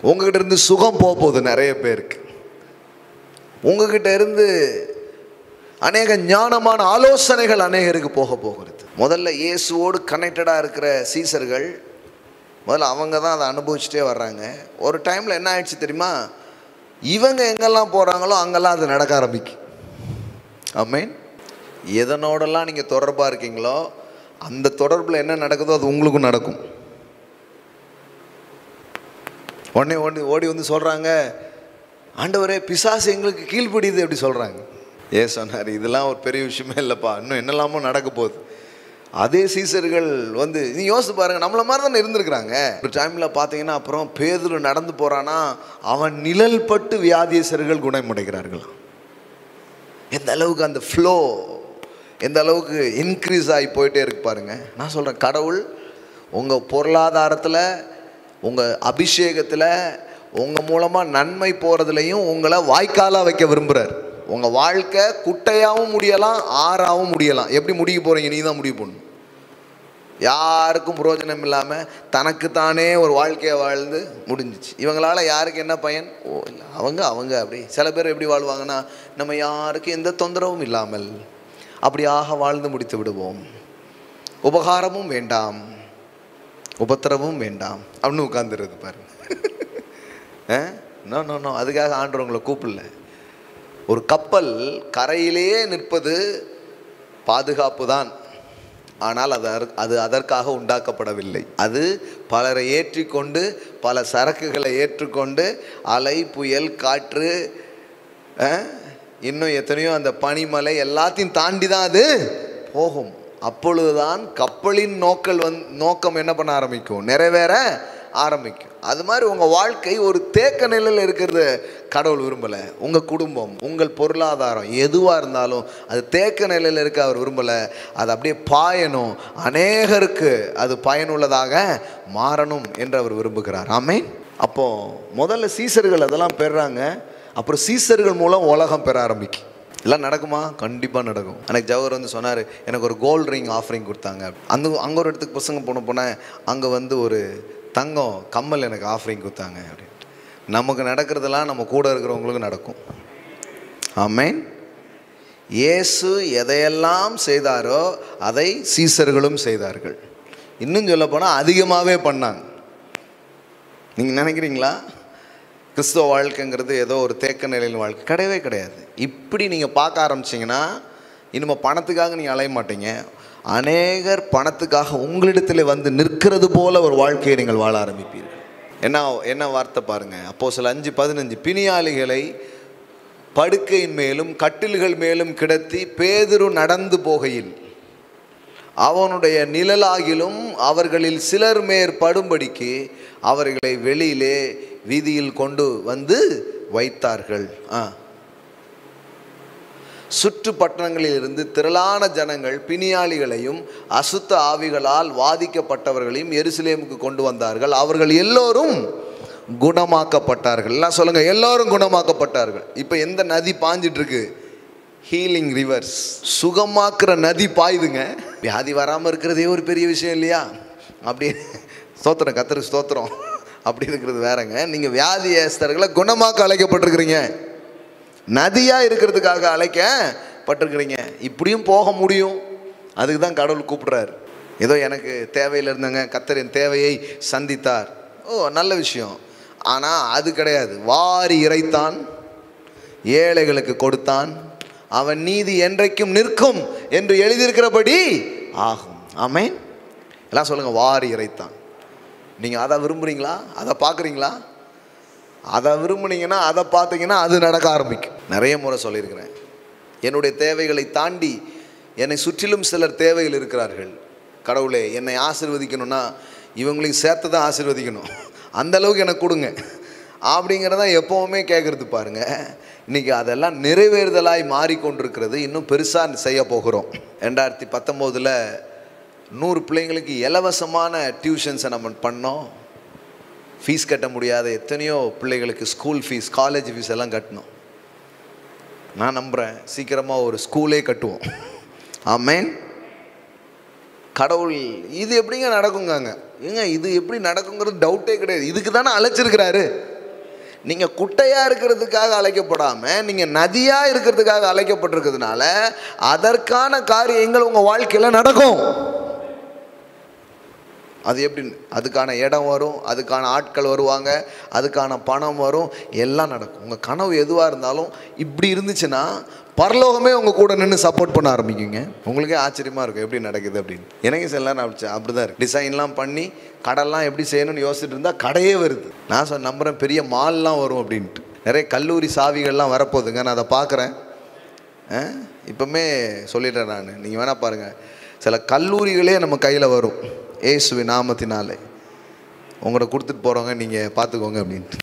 உங்ககிட்ட இருந்து சுகம் போக போகுது நிறைய பேருக்கு. உங்ககிட்ட இருந்து அநேக ஞானமான ஆலோசனைகள் அநேகருக்கு போக போகிறது. முதல்ல இயேசுவோடு கனெக்டடாக இருக்கிற சீசர்கள் முதல்ல அவங்க தான் அதை அனுபவிச்சுட்டே வர்றாங்க. ஒரு டைமில் என்ன ஆயிடுச்சு தெரியுமா? இவங்க எங்கெல்லாம் போகிறாங்களோ அங்கெல்லாம் அது நடக்க ஆரம்பிக்கும். ஆமென். எதனோடெல்லாம் நீங்கள் தொடர்பாக இருக்கீங்களோ அந்த தொடர்பில் என்ன நடக்குதோ அது உங்களுக்கும் நடக்கும். உடனே ஓடி சொல்கிறாங்க, ஆண்டவரே பிசாசு எங்களுக்கு கீழ்ப்படியுது அப்படி சொல்கிறாங்க. சொன்னார், இதெல்லாம் ஒரு பெரிய விஷயமே இல்லைப்பா, இன்னும் என்னெல்லாமோ நடக்க போகுது. அதே சீசர்கள் நீ யோசிச்சு பாருங்கள், நம்மளை மாதிரி தானே இருந்திருக்கிறாங்க. ஒரு டைமில் பார்த்தீங்கன்னா அப்புறம் பேதுரு நடந்து போகிறான்னா அவன் நிழல் பட்டு வியாதியஸ்தர்கள் குணமடைகிறார்களாம். எந்த அளவுக்கு அந்த ஃப்ளோ எந்த அளவுக்கு இன்க்ரீஸ் ஆகி போயிட்டே இருக்கு பாருங்க. நான் சொல்கிறேன், கடவுள் உங்கள் பொருளாதாரத்தில், உங்கள் அபிஷேகத்தில், உங்கள் மூலமாக நன்மை போகிறதுலையும் உங்களை வாய்க்காலாக வைக்க விரும்புகிறார். உங்கள் வாழ்க்கை குட்டையாகவும் முடியலாம், ஆறாகவும் முடியலாம். எப்படி முடிக்க போகிறீங்க? நீ தான் முடிவு பண்ணணும். யாருக்கும் பிரயோஜனம் இல்லாமல் தனக்குத்தானே ஒரு வாழ்க்கையை வாழ்ந்து முடிஞ்சிச்சு. இவங்களால் யாருக்கு என்ன பயன்? இல்லை அவங்க அப்படி சில பேர் எப்படி வாழ்வாங்கன்னா, நம்ம யாருக்கும் எந்த தொந்தரவும் இல்லாமல் அப்படியாக வாழ்ந்து முடித்து விடுவோம். உபகாரமும் வேண்டாம், உபத்திரமும் வேண்டாம் அப்படின்னு உட்காந்துருது பாருங்க. நோ அதுக்காக ஆண்டவங்களை கூப்பிடல. ஒரு கப்பல் கரையிலேயே நிற்பது பாதுகாப்பு தான். ஆனால் அது அதற்காக உண்டாக்கப்படவில்லை. அது பலரை ஏற்றிக்கொண்டு, பல சரக்குகளை ஏற்றுக்கொண்டு, அலை, புயல், காற்று, இன்னும் எத்தனையோ அந்த பனிமலை எல்லாத்தையும் தாண்டி தான் அது போகும். அப்பொழுதுதான் கப்பலின் நோக்கம் என்ன பண்ண ஆரம்பிக்கும்? நிறைவேற ஆரம்பிக்கும். அது மாதிரி உங்கள் வாழ்க்கை ஒரு தேக்க நிலையில் இருக்கிறது கடவுள் விரும்பலை. உங்கள் குடும்பம், உங்கள் பொருளாதாரம் எதுவாக இருந்தாலும் அது தேக்க நிலையில் இருக்க அவர் விரும்பலை. அது அப்படியே பாயணும், அநேகருக்கு அது பயனுள்ளதாக மாறணும் என்று அவர் விரும்புகிறார். ஆமென். அப்போது முதல்ல சீசர்கள் அதெல்லாம் பெறுறாங்க. அப்புறம் சீசர்கள் மூலம் உலகம் பெற ஆரம்பிக்கும். எல்லாம் நடக்குமா? கண்டிப்பாக நடக்கும். எனக்கு ஜவஹர் சொன்னார், எனக்கு ஒரு கோல்டு ரிங் ஆஃபரிங் கொடுத்தாங்க. அங்கே ஒரு இடத்துக்கு பசங்க போனேன், அங்கே ஒரு தங்கம் கம்மல் எனக்கு ஆஃபரிங் கொடுத்தாங்க அப்படின்ட்டு. நமக்கு நடக்கிறதெல்லாம் நம்ம கூட இருக்கிறவங்களுக்கு நடக்கும். ஆமென். இயேசு எதையெல்லாம் செய்தாரோ அதை சீசர்களும் செய்தார்கள். இன்னும் சொல்ல போனால் அதிகமாகவே பண்ணாங்க. நீங்கள் நினைக்கிறீங்களா கிறிஸ்துவ வாழ்க்கைங்கிறது ஏதோ ஒரு தேக்க நிலையில் வாழ்க்கை? கிடையவே கிடையாது. இப்படி நீங்கள் பார்க்க ஆரம்பிச்சிங்கன்னா இனிமேல் பணத்துக்காக நீங்கள் அலைய மாட்டீங்க. அநேகர் பணத்துக்காக உங்களிடத்தில் வந்து நிற்கிறது போல ஒரு வாழ்க்கையை நீங்கள் வாழ ஆரம்பிப்பீர்கள். என்ன வார்த்தை பாருங்கள், அப்போஸ்தலர் 5:15 பிணியாளிகளை படுக்கையின் மேலும் கட்டில்கள் மேலும் கிடத்தி பேதுரு நடந்து போகையில் அவனுடைய நிழலாகிலும் அவர்களில் சிலர் மேற் படும்படிக்கு அவர்களை வெளியிலே வீதியில் கொண்டு வந்து வைத்தார்கள். சுற்று பட்டணங்களில் இருந்து திரளான ஜனங்கள் பிணியாளிகளையும் அசுத்த ஆவிகளால் வாதிக்கப்பட்டவர்களையும் எருசலேமுக்கு கொண்டு வந்தார்கள். அவர்கள் எல்லோரும் குணமாக்கப்பட்டார்கள். எல்லாம் சொல்லுங்க, எல்லோரும் குணமாக்கப்பட்டார்கள். இப்போ எந்த நதி பாஞ்சிட்டு இருக்கு? Healing reverse. சுகமாக்குற நதி பாயுதுங்க. வியாதி வராமல் இருக்கிறதே ஒரு பெரிய விஷயம் இல்லையா? அப்படி ஸ்தோத்திரம், கர்த்தருக்கு ஸ்தோத்திரம். அப்படி இருக்கிறது வேறங்க. நீங்கள் வியாதியஸ்தர்களை குணமாக்க அழைக்கப்பட்டிருக்கிறீங்க, நதியாக இருக்கிறதுக்காக அழைக்கப்பட்டிருக்கிறீங்க. இப்படியும் போக முடியும். அதுக்கு தான் கடவுள் கூப்பிடுறாரு. ஏதோ எனக்கு தேவையில் இருந்தாங்க, கர்த்தர் என் தேவையை சந்தித்தார். நல்ல விஷயம். ஆனால் அது கிடையாது. வாரி இறைத்தான், ஏழைகளுக்கு கொடுத்தான், அவன் நீதி என்றைக்கும் நிற்கும் என்று எழுதியிருக்கிறபடி ஆகும். ஆமென். எல்லாம் சொல்லுங்க, வாரி இறைத்தான். நீங்கள் அதை விரும்புகிறீங்களா? அதை பார்க்குறீங்களா? அதை விரும்புனீங்கன்னா, அதை பார்த்தீங்கன்னா அது நடக்க ஆரம்பிக்கும். நிறைய முறை சொல்லியிருக்கிறேன், என்னுடைய தேவைகளை தாண்டி என்னை சுற்றிலும் சிலர் தேவைகள் இருக்கிறார்கள். கடவுளே, என்னை ஆசீர்வதிக்கணும்னா இவங்களையும் சேர்த்து தான் ஆசீர்வதிக்கணும், அந்தளவுக்கு எனக்கு கொடுங்க அப்படிங்கிறத எப்போவுமே கேட்குறது பாருங்க. இன்றைக்கி அதெல்லாம் நிறைவேறுதலாய் மாறிக்கொண்டிருக்கிறது. இன்னும் பெருசாக செய்ய போகிறோம். 2019 100 பிள்ளைங்களுக்கு இலவசமான டியூஷன்ஸை நம்ம பண்ணோம். ஃபீஸ் கட்ட முடியாத எத்தனையோ பிள்ளைகளுக்கு ஸ்கூல் ஃபீஸ், காலேஜ் ஃபீஸ் எல்லாம் கட்டணும். நான் நம்புகிறேன் சீக்கிரமாக ஒரு ஸ்கூலே கட்டுவோம். ஆமென். கடவுள் இது எப்படிங்க நடக்குங்க? ஏங்க இது எப்படி நடக்குங்கிறது டவுட்டே கிடையாது. இதுக்கு தானே அழைச்சிருக்கிறாரு. நீங்கள் குட்டையாக இருக்கிறதுக்காக அழைக்கப்படாமல் நீங்கள் நதியாக இருக்கிறதுக்காக அழைக்கப்பட்டிருக்கிறதுனால அதற்கான காரியங்கள் உங்கள் வாழ்க்கையில் நடக்கும். அது எப்படி? அதுக்கான இடம் வரும், அதுக்கான ஆட்கள் வருவாங்க, அதுக்கான பணம் வரும், எல்லாம் நடக்கும். உங்கள் கனவு எதுவாக இருந்தாலும் இப்படி இருந்துச்சுன்னா பரலோகமே உங்கள் கூட நின்று சப்போர்ட் பண்ண ஆரம்பிக்குங்க. உங்களுக்கே ஆச்சரியமாக இருக்கும் எப்படி நடக்குது அப்படின்னு. எனக்கு சில நேரம் அப்படி தான் இருக்குது. டிசைன்லாம் பண்ணி கடைலாம் எப்படி செய்யணும்னு யோசிச்சுட்டு இருந்தால் கடையே வருது. நான் நம்புகிறேன் பெரிய மால்லாம் வரும் அப்படின்ட்டு. நிறைய கல்லூரி சாவிகள்லாம் வரப்போகுதுங்க. நான் அதை பார்க்குறேன். இப்போமே சொல்லிட்டேன் நான். நீங்கள் வேணால் பாருங்கள், சில கல்லூரிகளே நம்ம கையில் வரும் இயேசுவின் நாமத்தினாலே. உங்களை கொடுத்துட்டு போகிறவங்க நீங்கள் பார்த்துக்கோங்க அப்படின்ட்டு.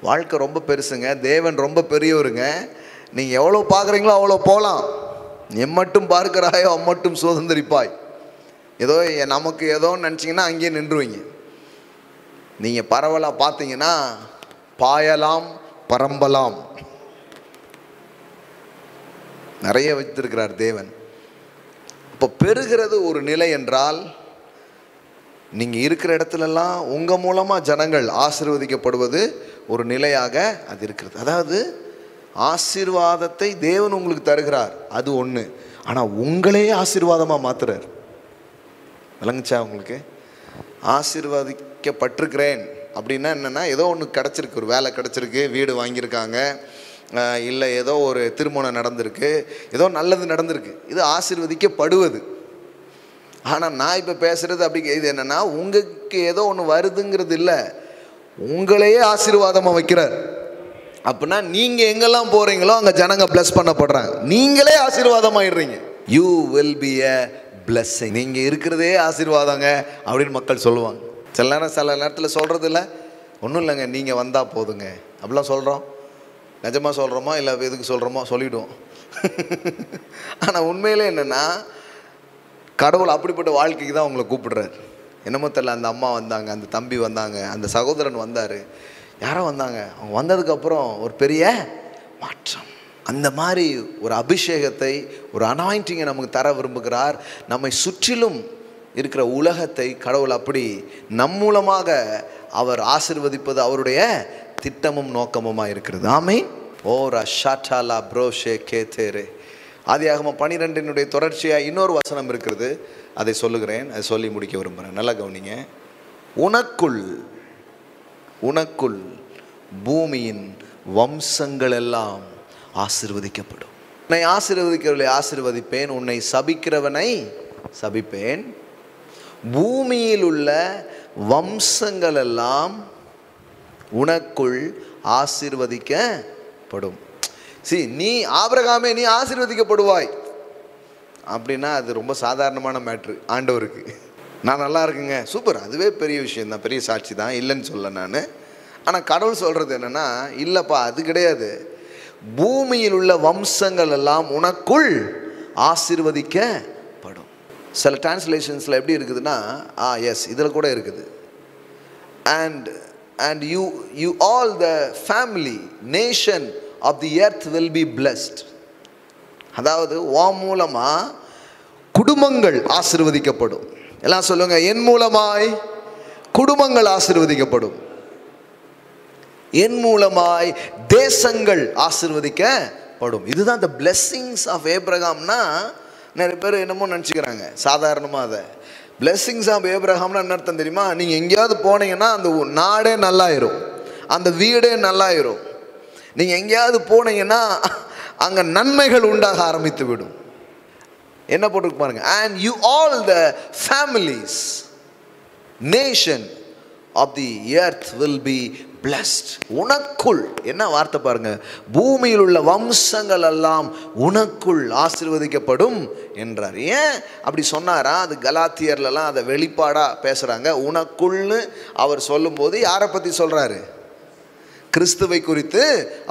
வாழ்க்கை ரொம்ப பெருசுங்க. தேவன் ரொம்ப பெரியவருங்க. நீங்கள் எவ்வளோ பார்க்குறீங்களோ அவ்வளோ போகலாம். எம்மட்டும் பார்க்கிறாயோ அம்மட்டும் சுதந்திரிப்பாய். ஏதோ நமக்கு ஏதோன்னு நினச்சிங்கன்னா அங்கேயே நின்றுவீங்க. நீங்கள் பரவலாக பார்த்தீங்கன்னா பாயலாம் பரம்பலாம். நிறைய வைத்திருக்கிறார் தேவன். இப்போ பெறுகிறது ஒரு நிலை என்றால், நீங்கள் இருக்கிற இடத்துலலாம் உங்கள் மூலமாக ஜனங்கள் ஆசீர்வதிக்கப்படுவது ஒரு நிலையாக அது இருக்கிறது. அதாவது ஆசீர்வாதத்தை தேவன் உங்களுக்கு தருகிறார், அது ஒன்று. ஆனால் உங்களே ஆசீர்வாதமாக மாற்றுறார். விளங்குச்சா உங்களுக்கு? ஆசீர்வதிக்கப்பட்டிருக்கிறேன் அப்படின்னா என்னென்னா, ஏதோ ஒன்று கிடச்சிருக்கு, ஒரு வேலை கிடச்சிருக்கு, வீடு வாங்கியிருக்காங்க, இல்லை ஏதோ ஒரு திருமணம் நடந்திருக்கு, ஏதோ நல்லது நடந்திருக்கு, இது ஆசீர்வதிக்கப்படுவது. ஆனால் நான் இப்போ பேசுகிறது அப்படி இது என்னென்னா, உங்களுக்கு ஏதோ ஒன்று வருதுங்கிறது இல்லை, உங்களையே ஆசீர்வாதமாக வைக்கிறார். அப்படின்னா நீங்கள் எங்கெல்லாம் போகிறீங்களோ அங்கே ஜனங்க பிளஸ் பண்ணப்படுறாங்க. நீங்களே ஆசீர்வாதமாயிடுறீங்க. You will be a blessing. நீங்கள் இருக்கிறதே ஆசீர்வாதங்க அப்படின்னு மக்கள் சொல்லுவாங்க. சில நேரத்தில் சொல்கிறது இல்லை, ஒன்றும் இல்லைங்க நீங்கள் வந்தால் போதுங்க அப்படிலாம் சொல்கிறோம். நிஜமாக சொல்கிறோமோ இல்லை எதுக்கு சொல்கிறோமோ சொல்லிவிடுவோம். ஆனால் உண்மையிலே என்னென்னா, கடவுள் அப்படிப்பட்ட வாழ்க்கைக்கு தான் உங்களை கூப்பிடுறாரு. என்னமோ தெரியல, அந்த அம்மா வந்தாங்க, அந்த தம்பி வந்தாங்க, அந்த சகோதரன் வந்தார், யாரோ வந்தாங்க. அவங்க வந்ததுக்கப்புறம் ஒரு பெரிய மாற்றம். அந்த மாதிரி ஒரு அபிஷேகத்தை, ஒரு அனாயிண்டிங்கை நமக்கு தர விரும்புகிறார். நம்மை சுற்றிலும் இருக்கிற உலகத்தை கடவுள் அப்படி நம் மூலமாக அவர் ஆசீர்வதிப்பது அவருடைய திட்டமும் நோக்கமுமாக இருக்கிறது. ஆமென். ஓரா ஷாட்டாலா ப்ரோஷே கேத்தேரே. ஆதியாகமம் 12 தொடர்ச்சியாக இன்னொரு வசனம் இருக்கிறது, அதை சொல்லுகிறேன், அதை சொல்லி முடிக்க விரும்புகிறேன். நல்லா கவனிங்க. உனக்குள் பூமியின் வம்சங்கள் எல்லாம் ஆசீர்வதிக்கப்படும். உன்னை ஆசீர்வதிக்கிறவர்களை ஆசீர்வதிப்பேன், உன்னை சபிக்கிறவனை சபிப்பேன். பூமியில் உள்ள வம்சங்கள் எல்லாம் உனக்குள் ஆசீர்வதிக்கப்படும். நீ ஆபிரகாமே நீ ஆசீர்வதிக்கப்படுவாய் அப்படின்னா அது ரொம்ப சாதாரணமான மேட்ரு ஆண்டவருக்கு. நான் நல்லா இருக்குங்க, சூப்பர், அதுவே பெரிய விஷயம் தான், பெரிய சாட்சி தான், இல்லைன்னு சொல்ல நான். ஆனால் கடவுள் சொல்கிறது என்னென்னா, இல்லைப்பா அது கிடையாது, பூமியில் உள்ள வம்சங்கள் எல்லாம் உனக்குள் ஆசீர்வதிக்கப்படும். சில டிரான்ஸ்லேஷன்ஸில் எப்படி இருக்குதுன்னா, எஸ் இதில் கூட இருக்குது, and you all the family nation of the earth will be blessed. அதாவது மூலமா குடும்பங்கள் ஆசீர்வதிக்கப்படும். எல்லாம் சொல்லுங்க, என் மூலமாய் குடும்பங்கள் ஆசீர்வதிக்கப்படும், என் மூலமாய் தேசங்கள் ஆசீர்வதிக்கப்படும். இதுதான் the blessings of Abrahamனா. நிறைய பேர் என்னமோ நினச்சிக்கிறாங்க சாதாரணமாக. அதை blessings of Abrahamனா என்ன அர்த்தம் தெரியுமா? நீங்கள் எங்கேயாவது போனீங்கன்னா அந்த நாடே நல்லாயிரும், அந்த வீடே நல்லாயிரும். நீங்கள் எங்கேயாவது போனீங்கன்னா அங்கே நன்மைகள் உண்டாக ஆரம்பித்து விடும். என்ன போட்டுருக்கு பாருங்க, and you all the families nation of the earth will be blessed. உனக்குள், என்ன வார்த்தை பாருங்க, பூமியில் உள்ள வம்சங்கள் எல்லாம் உனக்குள் ஆசீர்வதிக்கப்படும் என்றார். ஏன் அப்படி சொன்னாரா? அது கலாத்தியர்லாம் அதை வெளிப்பாடா பேசுறாங்க. உனக்குள்னு அவர் சொல்லும்போது யாரை பற்றி சொல்றாரு? கிறிஸ்துவை குறித்து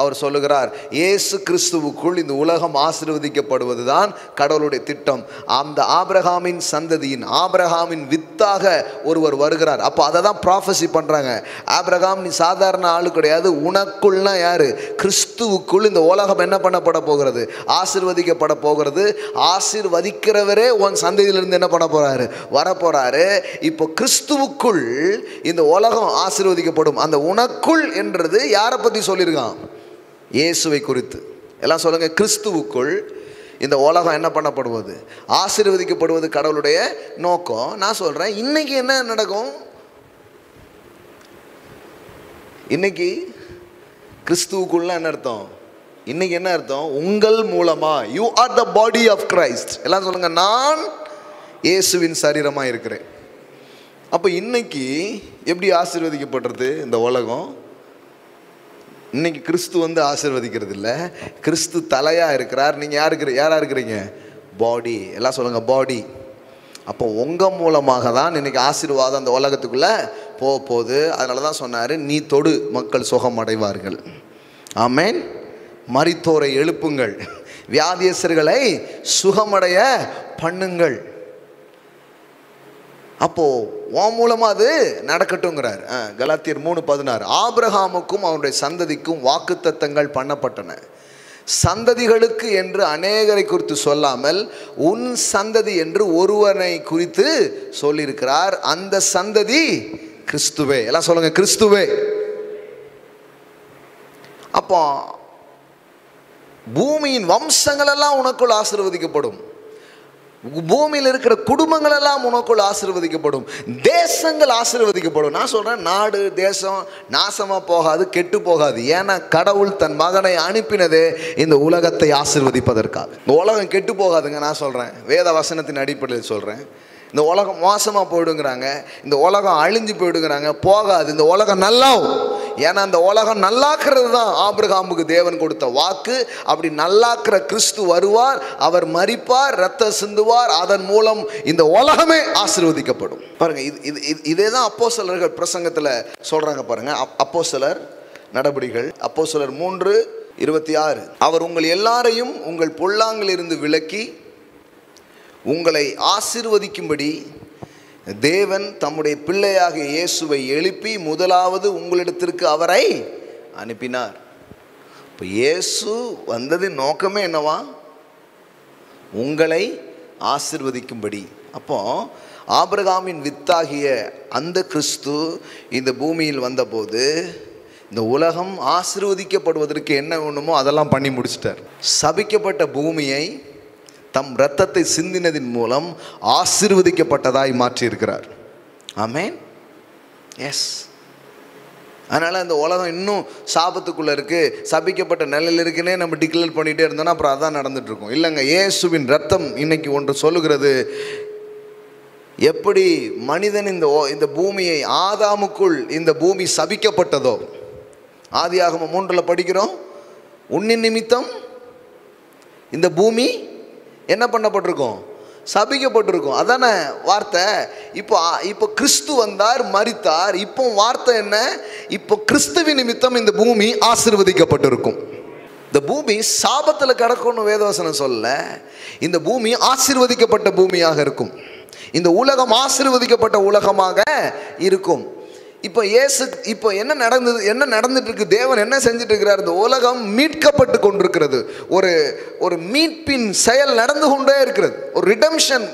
அவர் சொல்லுகிறார். இயேசு கிறிஸ்துவுக்குள் இந்த உலகம் ஆசீர்வதிக்கப்படுவது தான் கடவுளுடைய திட்டம். அந்த ஆபிரகாமின் சந்ததியின், ஆபிரகாமின் வித்தாக ஒருவர் வருகிறார். அப்போ அதை தான் ப்ராஃபஸி பண்ணுறாங்க. ஆபிரகாம் நீ சாதாரண ஆளு கிடையாது, உனக்குள்னா யாரு? கிறிஸ்துவுக்குள் இந்த உலகம் என்ன பண்ணப்பட போகிறது? ஆசீர்வதிக்கப்பட போகிறது. ஆசீர்வதிக்கிறவரே உன் சந்ததியிலிருந்து என்ன பண்ண போறாரு? வரப்போறாரு. இப்போ கிறிஸ்துவுக்குள் இந்த உலகம் ஆசீர்வதிக்கப்படும். அந்த உனக்குள் என்றது யாரை பற்றி சொல்லியிருக்கான்? இயேசுவை குறித்து. எல்லாம் சொல்லுங்க, கிறிஸ்துவுக்குள் இந்த உலகம் என்ன பண்ணப்படுவது? ஆசீர்வதிக்கப்படுவது கடவுளுடைய நோக்கம். நான் சொல்றேன், இன்னைக்கு என்ன நடக்கும்? இன்னைக்கு கிறிஸ்துவுக்குள்ள என்ன அர்த்தம்? இன்னைக்கு என்ன அர்த்தம்? உங்கள் மூலமா, you are the body of Christ. எல்லாம் சொல்லுங்க, நான் இயேசுவின் சரீரமா இருக்கிறேன். அப்போ இன்னைக்கு எப்படி ஆசீர்வதிக்கப்படுறது இந்த உலகம்? இன்னைக்கு கிறிஸ்து வந்து ஆசீர்வதிக்கிறது இல்லை, கிறிஸ்து தலையாக இருக்கிறார். நீங்கள் யாரா இருக்கிறீங்க? பாடி. எல்லாம் சொல்லுங்கள், பாடி. அப்போ உங்கள் மூலமாக தான் இன்னைக்கு ஆசீர்வாதம் அந்த உலகத்துக்குள்ளே போகுது. அதனால தான் சொன்னார், நீ தொடு மக்கள் சுகம் அடைவார்கள். ஆமேன். மரித்தோரை எழுப்புங்கள், வியாதியஸ்தர்களை சுகமடைய பண்ணுங்கள். அப்போ உன் மூலமா அது நடக்கட்டும்ங்கிறார். கலாத்தியர் 3:16, ஆபிரகாமுக்கும் அவனுடைய சந்ததிக்கும் வாக்குத்தத்தங்கள் பண்ணப்பட்டன. சந்ததிகளுக்கு என்று அநேகரை குறித்து சொல்லாமல் உன் சந்ததி என்று ஒருவனை குறித்து சொல்லியிருக்கிறார். அந்த சந்ததி கிறிஸ்துவே. எல்லாம் சொல்லுங்க, கிறிஸ்துவே. அப்போ பூமியின் வம்சங்கள் எல்லாம் உனக்குள் ஆசீர்வதிக்கப்படும். பூமியில் இருக்கிற குடும்பங்கள் எல்லாம் உனக்குள் ஆசீர்வதிக்கப்படும். தேசங்கள் ஆசீர்வதிக்கப்படும். நான் சொல்றேன், நாடு தேசம் நாசமா போகாது, கெட்டு போகாது. ஏன்னா கடவுள் தன் மகனை அனுப்பினதே இந்த உலகத்தை ஆசீர்வதிப்பதற்காக. இந்த உலகம் கெட்டு போகாதுங்க. நான் சொல்றேன், வேத வசனத்தின் அடிப்படையில் சொல்றேன். இந்த உலகம் மோசமாக போயிடுங்கிறாங்க, இந்த உலகம் அழிஞ்சு போயிடுங்கிறாங்க. போகாது, இந்த உலகம் நல்லாவும். ஏன்னா அந்த உலகம் நல்லாக்குறது தான் ஆபிரகாமுக்கு தேவன் கொடுத்த வாக்கு. அப்படி நல்லாக்குற கிறிஸ்து வருவார், அவர் மரிப்பார், ரத்தம் சிந்துவார், அதன் மூலம் இந்த உலகமே ஆசீர்வதிக்கப்படும். பாருங்க, இதே தான் அப்போஸ்தலர்கள் பிரசங்கத்தில் சொல்றாங்க. பாருங்க, அப்போஸ்தலர் நடபடிகள், அப்போஸ்தலர் 3:26, அவர் உங்கள் எல்லாரையும் உங்கள் பொல்லாங்கிலிருந்து விலக்கி உங்களை ஆசீர்வதிக்கும்படி தேவன் தம்முடைய பிள்ளையாக இயேசுவை எழுப்பி முதலாவது உங்களிடத்திற்கு அவரை அனுப்பினார். இப்போ இயேசு வந்ததின் நோக்கமே என்னவா? உங்களை ஆசீர்வதிக்கும்படி. அப்போ ஆபிரகாமின் வித்தாகிய அந்த கிறிஸ்து இந்த பூமியில் வந்தபோது இந்த உலகம் ஆசீர்வதிக்கப்படுவதற்கு என்ன வேணுமோ அதெல்லாம் பண்ணி முடிச்சிட்டார். சபிக்கப்பட்ட பூமியை தம் இரத்தத்தை சிந்தினதின் மூலம் ஆசீர்வதிக்கப்பட்டதாய் மாற்றி இருக்கிறார். ஆமென். எஸ். அதனால் அந்த உலகம் இன்னும் சாபத்துக்குள்ளே இருக்குது, சபிக்கப்பட்ட நிலையில் இருக்குன்னே நம்ம டிக்ளேர் பண்ணிகிட்டே இருந்தோம்னா அப்புறம் அதான் நடந்துகிட்ருக்கோம். இல்லைங்க, இயேசுவின் ரத்தம் இன்னைக்கு ஒன்று சொல்லுகிறது. எப்படி மனிதன் இந்த பூமியை, ஆதாமுக்குள் இந்த பூமி சபிக்கப்பட்டதோ, ஆதியாகமம் 3 படிக்கிறோம், உன்னின் நிமித்தம் இந்த பூமி என்ன பண்ணப்பட்டிருக்கோம்? சபிக்கப்பட்டிருக்கும். அதானே வார்த்தை. இப்போ கிறிஸ்து வந்தார், மரித்தார். இப்போ வார்த்தை என்ன? இப்போ கிறிஸ்துவின் நிமித்தம் இந்த பூமி ஆசீர்வதிக்கப்பட்டிருக்கும். இந்த பூமி சாபத்தில் கிடக்கும்னு வேதவசனம் சொல்ல, இந்த பூமி ஆசீர்வதிக்கப்பட்ட பூமியாக இருக்கும். இந்த உலகம் ஆசீர்வதிக்கப்பட்ட உலகமாக இருக்கும். இப்போ என்ன நடந்துட்டு இருக்கு? தேவன் என்ன செஞ்சுட்டு இருக்கிறார்? இந்த உலகம் மீட்கப்பட்டு கொண்டிருக்கிறது. ஒரு மீட்பின் செயல் நடந்து கொண்டே இருக்கிறது. ஒரு ரிடம்ஷன்,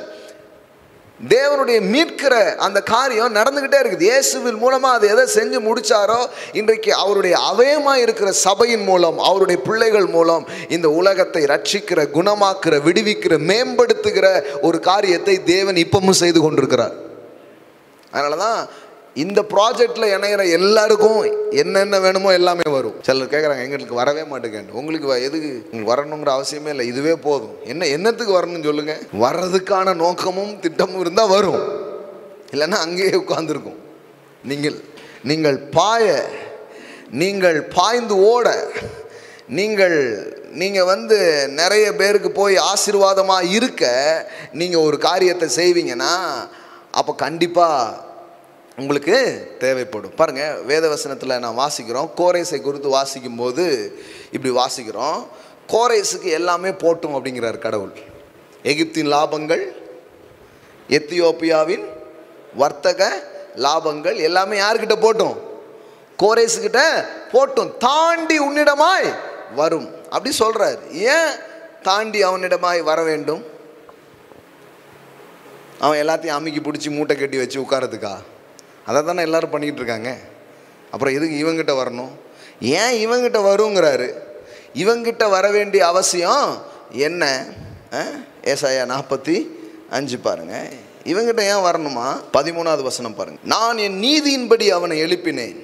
தேவனுடைய மீட்கிற அந்த காரியம் நடந்துகிட்டே இருக்குது. இயேசுவின் மூலமா அதை எதை செஞ்சு முடிச்சாரோ, இன்றைக்கு அவருடைய அவயமாக இருக்கிற சபையின் மூலம், அவருடைய பிள்ளைகள் மூலம் இந்த உலகத்தை ரட்சிக்கிற, குணமாக்குற, விடுவிக்கிற, மேம்படுத்துகிற ஒரு காரியத்தை தேவன் இப்பவும் செய்து கொண்டிருக்கிறார். அதனால தான் இந்த ப்ராஜெக்டில் இணையிற எல்லாருக்கும் என்னென்ன வேணுமோ எல்லாமே வரும். சிலர் கேட்குறாங்க, எங்களுக்கு வரவே மாட்டேங்கன்னு. உங்களுக்கு எதுக்கு உங்களுக்கு வரணுங்கிற அவசியமே இல்லை, இதுவே போதும். என்னத்துக்கு வரணும்னு சொல்லுங்கள். வர்றதுக்கான நோக்கமும் திட்டமும் இருந்தால் வரும், இல்லைன்னா அங்கேயே உட்கார்ந்துருக்கும். நீங்கள் பாய்ந்து ஓட, நீங்கள் நிறைய பேருக்கு போய் ஆசீர்வாதமாக இருக்க நீங்கள் ஒரு காரியத்தை செய்வீங்கன்னா அப்போ கண்டிப்பாக உங்களுக்கு தேவைப்படும். பாருங்கள், வேதவசனத்தில் நான் வாசிக்கிறோம், கோரேசை குறித்து வாசிக்கும் போது இப்படி வாசிக்கிறோம். கோரேசுக்கு எல்லாமே போட்டும் அப்படிங்கிறார் கடவுள். எகிப்தின் லாபங்கள், எத்தியோப்பியாவின் வர்த்தக லாபங்கள் எல்லாமே யார்கிட்ட போட்டும்? கோரேசுக்கிட்ட போட்டும். தாண்டி உன்னிடமாய் வரும் அப்படி சொல்கிறார். ஏன் தாண்டி அவனிடமாய் வர வேண்டும்? அவன் எல்லாத்தையும் அமுக்கி பிடிச்சி மூட்டை கட்டி வச்சு உட்காரதுக்கா? அதை தானே எல்லோரும் பண்ணிக்கிட்டு இருக்காங்க. அப்புறம் எதுக்கு இவங்கிட்ட வரணும்? ஏன் இவங்கிட்ட வருங்கிறாரு? இவங்கிட்ட வர வேண்டிய அவசியம் என்ன? ஏசாயா 45 பாருங்க. இவங்கிட்ட ஏன் வரணுமா? 13வது வசனம் பாருங்க. நான் என் நீதியின்படி அவனை எழுப்பினேன்,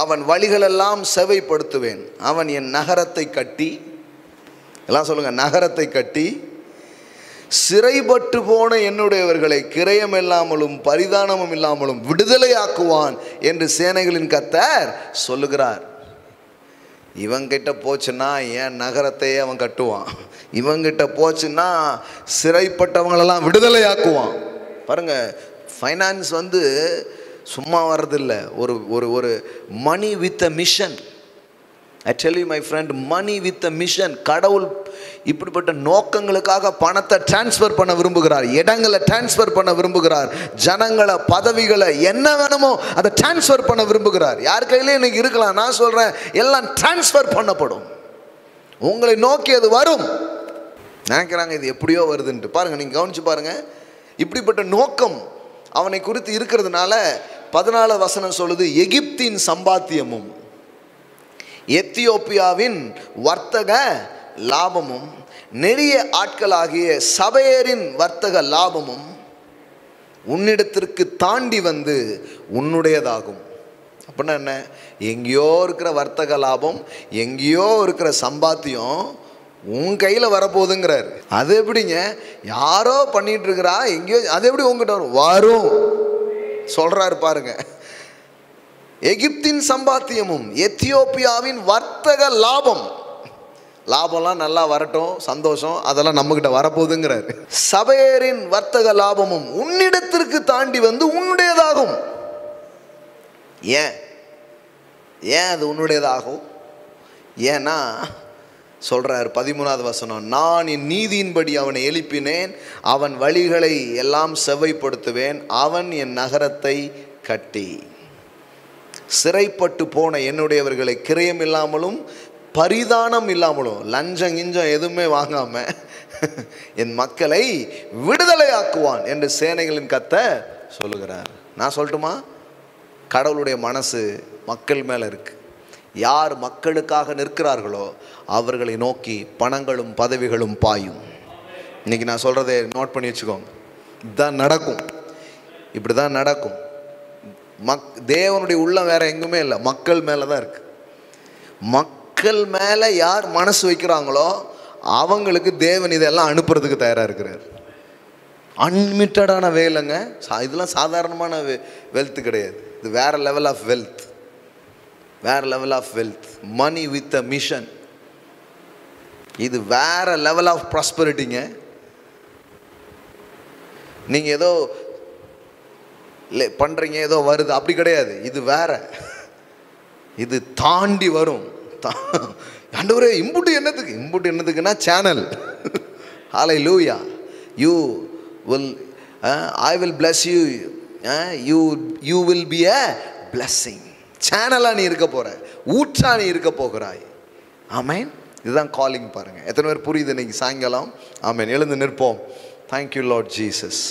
அவன் வழிகளெல்லாம் செவைப்படுத்துவேன். அவன் என் நகரத்தை கட்டி, எல்லாம் சொல்லுங்க, நகரத்தை கட்டி சிறைப்பட்டு போன என்னுடையவர்களை கிரயம் இல்லாமலும் பரிதானமும் இல்லாமலும் விடுதலையாக்குவான் என்று சேனைகளின் கர்த்தர் சொல்லுகிறார். இவங்கிட்ட போச்சுன்னா என் நகரத்தையே அவன் கட்டுவான். இவங்கிட்ட போச்சுன்னா சிறைப்பட்டவங்களெல்லாம் விடுதலையாக்குவான். பாருங்க, ஃபைனான்ஸ் சும்மா வர்றதில்லை. ஒரு money with a mission. I tell you my friend, money with a mission. கடவுள் இப்படிப்பட்ட நோக்கங்களுக்காக பணத்தை டிரான்ஸ்ஃபர் பண்ண விரும்புகிறார், இடங்களை டிரான்ஸ்ஃபர் பண்ண விரும்புகிறார், ஜனங்களை, பதவிகளை, என்ன வேணுமோ அதை டிரான்ஸ்ஃபர் பண்ண விரும்புகிறார். யார் கையிலே இன்னைக்கு இருக்கலாம், நான் சொல்கிறேன், எல்லாம் டிரான்ஸ்ஃபர் பண்ணப்படும். உங்களை நோக்கி அது வரும். நினைக்கிறாங்க இது எப்படியோ வருதுன்ட்டு. பாருங்கள், நீங்கள் கவனித்து பாருங்கள். இப்படிப்பட்ட நோக்கம் அவனை குறித்து இருக்கிறதுனால 14 வசனம் சொல்லுது, எகிப்தின் சம்பாத்தியமும் எத்தியோப்பியாவின் வர்த்தக லாபமும் நெடிய ஆட்களாகிய சபையரின் வர்த்தக லாபமும் உன்னிடத்திற்கு தாண்டி உன்னுடையதாகும். அப்படின்னா என்ன? எங்கேயோ இருக்கிற வர்த்தக லாபம், எங்கேயோ இருக்கிற சம்பாத்தியம் உன் கையில் வரப்போகுதுங்கிறார். அது எப்படிங்க? யாரோ பண்ணிட்டு இருக்கிறா எங்கேயோ, அது எப்படி உங்ககிட்ட வரும் சொல்றாரு பாருங்க. எகிப்தின் சம்பாத்தியமும் எத்தியோப்பியாவின் வர்த்தக லாபம்லாம் நல்லா வரட்டும், சந்தோஷம், அதெல்லாம் நம்மகிட்ட வரப்போகுதுங்கிறாரு. சபையரின் வர்த்தக லாபமும் உன்னிடத்திற்கு தாண்டி உன்னுடையதாகும். ஏன் அது உன்னுடையதாகும்? ஏன்னா சொல்றார் 13வது வசனம், நான் என் நீதியின்படி அவனை எழுப்பினேன், அவன் வழிகளை எல்லாம் செவ்வைப்படுத்துவேன், அவன் என் நகரத்தை கட்டி சிறைப்பட்டு போன என்னுடையவர்களை கிரயம் இல்லாமலும் பரிதானம் இல்லாமலும், லஞ்சம் கிஞ்சம் எதுவுமே வாங்காம என் மக்களை விடுதலையாக்குவான் என்று சேனைகளின் கர்த்தர் சொல்லுகிறார். நான் சொல்லட்டுமா? கடவுளுடைய மனசு மக்கள் மேலே இருக்கு. யார் மக்களுக்காக நிற்கிறார்களோ அவர்களை நோக்கி பணங்களும் பதவிகளும் பாயும். இன்னைக்கு நான் சொல்றதை நோட் பண்ணி வச்சுக்கோங்க. இதுதான் நடக்கும், இப்படி தான் நடக்கும். தேவனுடைய உள்ளம் வேற எங்குமே இல்லை, மக்கள் மேலே தான் இருக்கு. மக்கள் மேலே யார் மனசு வைக்கிறாங்களோ அவங்களுக்கு தேவன் இதெல்லாம் அனுப்புறதுக்கு தயாராக இருக்கிறார். அன்லிமிட்டடான வேலைங்க. இதெல்லாம் சாதாரணமான வெல்த் கிடையாது. இது வேற லெவல் ஆஃப் வெல்த், வேற level of wealth. Money with a mission. இது வேற லெவல் ஆஃப் ப்ராஸ்பரிட்டிங்க. நீங்கள் ஏதோ பண்ணுறீங்க, ஏதோ வருது, அப்படி கிடையாது. இது வேற, இது தாண்டி வரும். ஆண்டவரே இம்புட்டு என்னத்துக்குன்னா channel. Hallelujah. You will I will bless you. You will be a blessing. சேனலாக நீ இருக்க போகிற, ஊற்றா நீ இருக்க போகிறாய். ஆமேன். இதுதான் காலிங். பாருங்கள் எத்தனை பேர் புரியுது இன்னைக்கு சாயங்காலம்? ஆமேன். எழுந்து நிற்போம். Thank you Lord Jesus,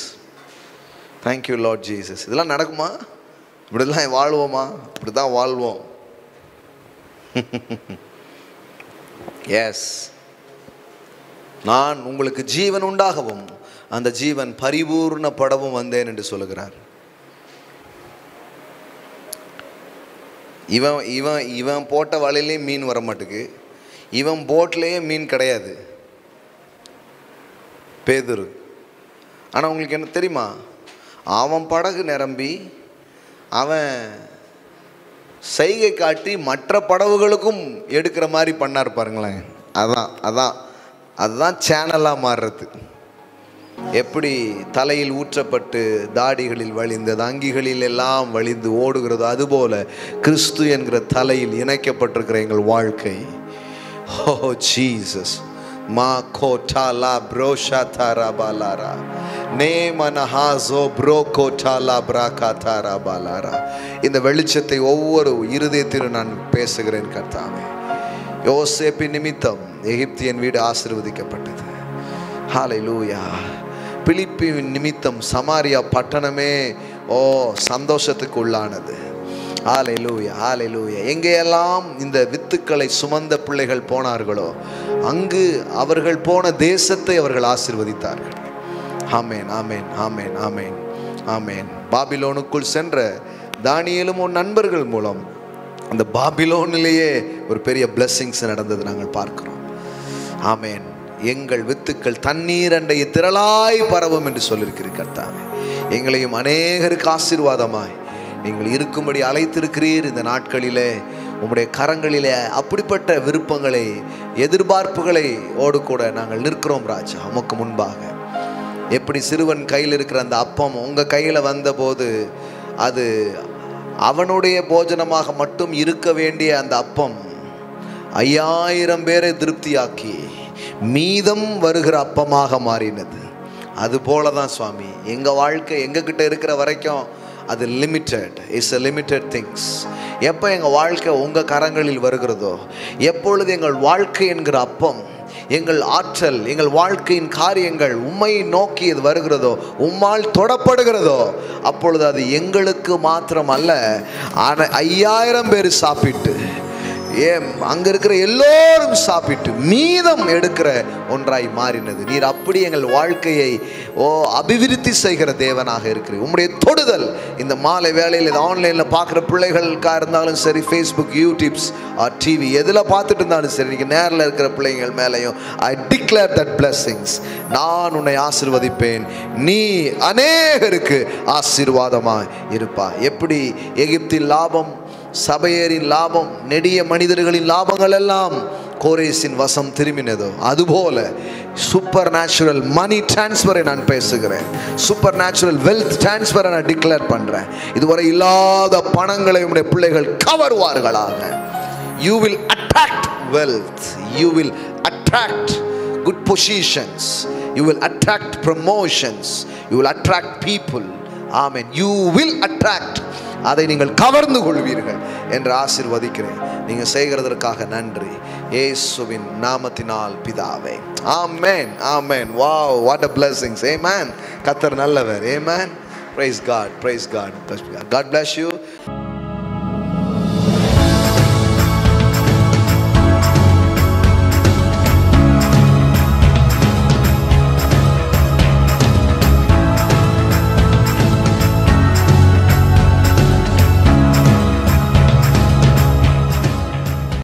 thank you Lord Jesus. இதெல்லாம் நடக்குமா? இப்படிலாம் வாழ்வோமா? இப்படி தான் வாழ்வோம். எஸ், நான் உங்களுக்கு ஜீவன் உண்டாகவும் அந்த ஜீவன் பரிபூர்ணப்படவும் வந்தேன் என்று சொல்லுகிறார். இவன் இவன் இவன் போட்ட வலையிலே மீன் வர மாட்டுக்கு, இவன் போட்லேயே மீன் கிடையாது, பேதுரு. ஆனால் உங்களுக்கு என்ன தெரியுமா? அவன் படகு நிரம்பி அவன் செய்கை காட்டி மற்ற படகுகளுக்கும் எடுக்கிற மாதிரி பண்ணார் பாருங்களேன். அதுதான் சேனலாக மாறுறது. எப்படி தலையில் ஊற்றப்பட்டு தாடிகளில் வழிந்தது, அங்கிகளில் எல்லாம் வழிந்து ஓடுகிறது, அதுபோல கிறிஸ்து என்கிற தலையில் இணைக்கப்பட்டிருக்கிற எங்கள் வாழ்க்கை. ஓ ஜீசஸ். மா கோட்டாலா ப்ரோஷாதாரா பாலாரா நேமனஹாசோ ப்ரோ கோட்டாலா பிராகாதாரா பாலாரா. இந்த வெளிச்சத்தை ஒவ்வொரு இருதயத்திலும் நான் பேசுகிறேன் கர்த்தாவே. யோசேப்பின் நிமித்தம் எகிப்தியன் வீடு ஆசீர்வதிக்கப்பட்டது. ஹல்லேலூயா. பிலிப்பின் நிமித்தம் சமாரியா பட்டணமே சந்தோஷத்துக்கு உள்ளானது. ஹல்லேலூயா, ஹல்லேலூயா. எங்கேயெல்லாம் இந்த வித்துக்களை சுமந்த பிள்ளைகள் போனார்களோ அங்கு அவர்கள் போன தேசத்தை அவர்கள் ஆசீர்வதித்தார்கள். ஆமேன், ஆமேன், ஆமேன், ஆமேன், ஆமேன். பாபிலோனுக்குள் சென்ற தானியேலும் உன் நண்பர்கள் மூலம் அந்த பாபிலோனிலேயே ஒரு பெரிய பிளெஸ்ஸிங்ஸ் நடந்தது நாங்கள் பார்க்கிறோம். ஆமேன். எங்கள் வித்துக்கள் தண்ணீர் அண்டைய திரளாய் பரவும் என்று சொல்லியிருக்கிறீர் கர்த்தாவே. எங்களையும் அநேகருக்கு ஆசீர்வாதமாய் நீங்கள் இருக்கும்படி அழைத்திருக்கிறீர். இந்த நாட்களிலே உம்முடைய கரங்களிலே அப்படிப்பட்ட விருப்பங்களை, எதிர்பார்ப்புகளை ஓடு கூட நாங்கள் நிற்கிறோம் ராஜா உமக்கு முன்பாக. எப்படி சிறுவன் கையில் இருக்கிற அந்த அப்பம் உங்கள் கையில் வந்தபோது அது அவனுடைய போஜனமாக மட்டும் இருக்க வேண்டிய அந்த அப்பம் 5000 பேரை திருப்தியாக்கி மீதம் வருகிற அப்பமாக மாறினது. அதுபோல தான் சுவாமி எங்கள் வாழ்க்கை எங்ககிட்ட இருக்கிற வரைக்கும் அது limited, it's a limited things. எப்போ எங்கள் வாழ்க்கை உங்கள் கரங்களில் வருகிறதோ, எப்பொழுது எங்கள் வாழ்க்கை என்கிற அப்பம், எங்கள் ஆற்றல், எங்கள் வாழ்க்கையின் காரியங்கள் உம்மை நோக்கி அது வருகிறதோ, உம்மால் தொடப்படுகிறதோ, அப்பொழுது அது எங்களுக்கு மாத்திரம் அல்ல, 5000 பேர் சாப்பிட்டு அங்கே இருக்கிற எல்லோரும் சாப்பிட்டு மீதம் எடுக்கிற ஒன்றாய் மாறினது. நீர் அப்படி எங்கள் வாழ்க்கையை அபிவிருத்தி செய்கிற தேவனாக இருக்கிறீர். உம்முடைய தொடுதல் இந்த மாலை வேளையில் இது ஆன்லைனில் பார்க்குற பிள்ளைகளுக்காக இருந்தாலும் சரி, ஃபேஸ்புக், யூடியூப்ஸ், டிவி எதில் பார்த்துட்டு இருந்தாலும் சரி, நீங்கள் நேரில் இருக்கிற பிள்ளைங்கள் மேலேயும் ஐ டிக்ளேர் தட் பிளெஸிங்ஸ். நான் உன்னை ஆசீர்வதிப்பேன், நீ அநேகருக்கு ஆசீர்வாதமாக இருப்பா. எப்படி எகிப்தின் லாபம், சபையரின் லாபம், நெடிய மனிதர்களின் லாபங்கள் எல்லாம் கோரேசின் வசம் திரும்பினதோ, அதுபோல சூப்பர் நேச்சுரல் மணி டிரான்ஸ்ஃபரை நான் பேசுகிறேன். சூப்பர் நேச்சுரல் வெல்த் டிரான்ஸ்ஃபரை நான் டிக்ளேர் பண்ணுறேன். இதுவரை இல்லாத பணங்களை உடைய பிள்ளைகள் கவருவார்களாக. You will attract wealth, you will attract good positions, you will attract promotions, you will attract people. ஆமென். யூ வில் அட்ராக்ட், அதை நீங்கள் கவர்ந்து கொள்வீர்கள் என்று ஆசீர்வதிக்கிறேன். நீங்கள் செய்கிறதற்காக நன்றி, இயேசுவின் நாமத்தினால் பிதாவே. ஆமென், ஆமென். Wow, what a blessings. ஆமென். கர்த்தர் நல்லவர். ஆமென். Praise God, praise God. God bless you.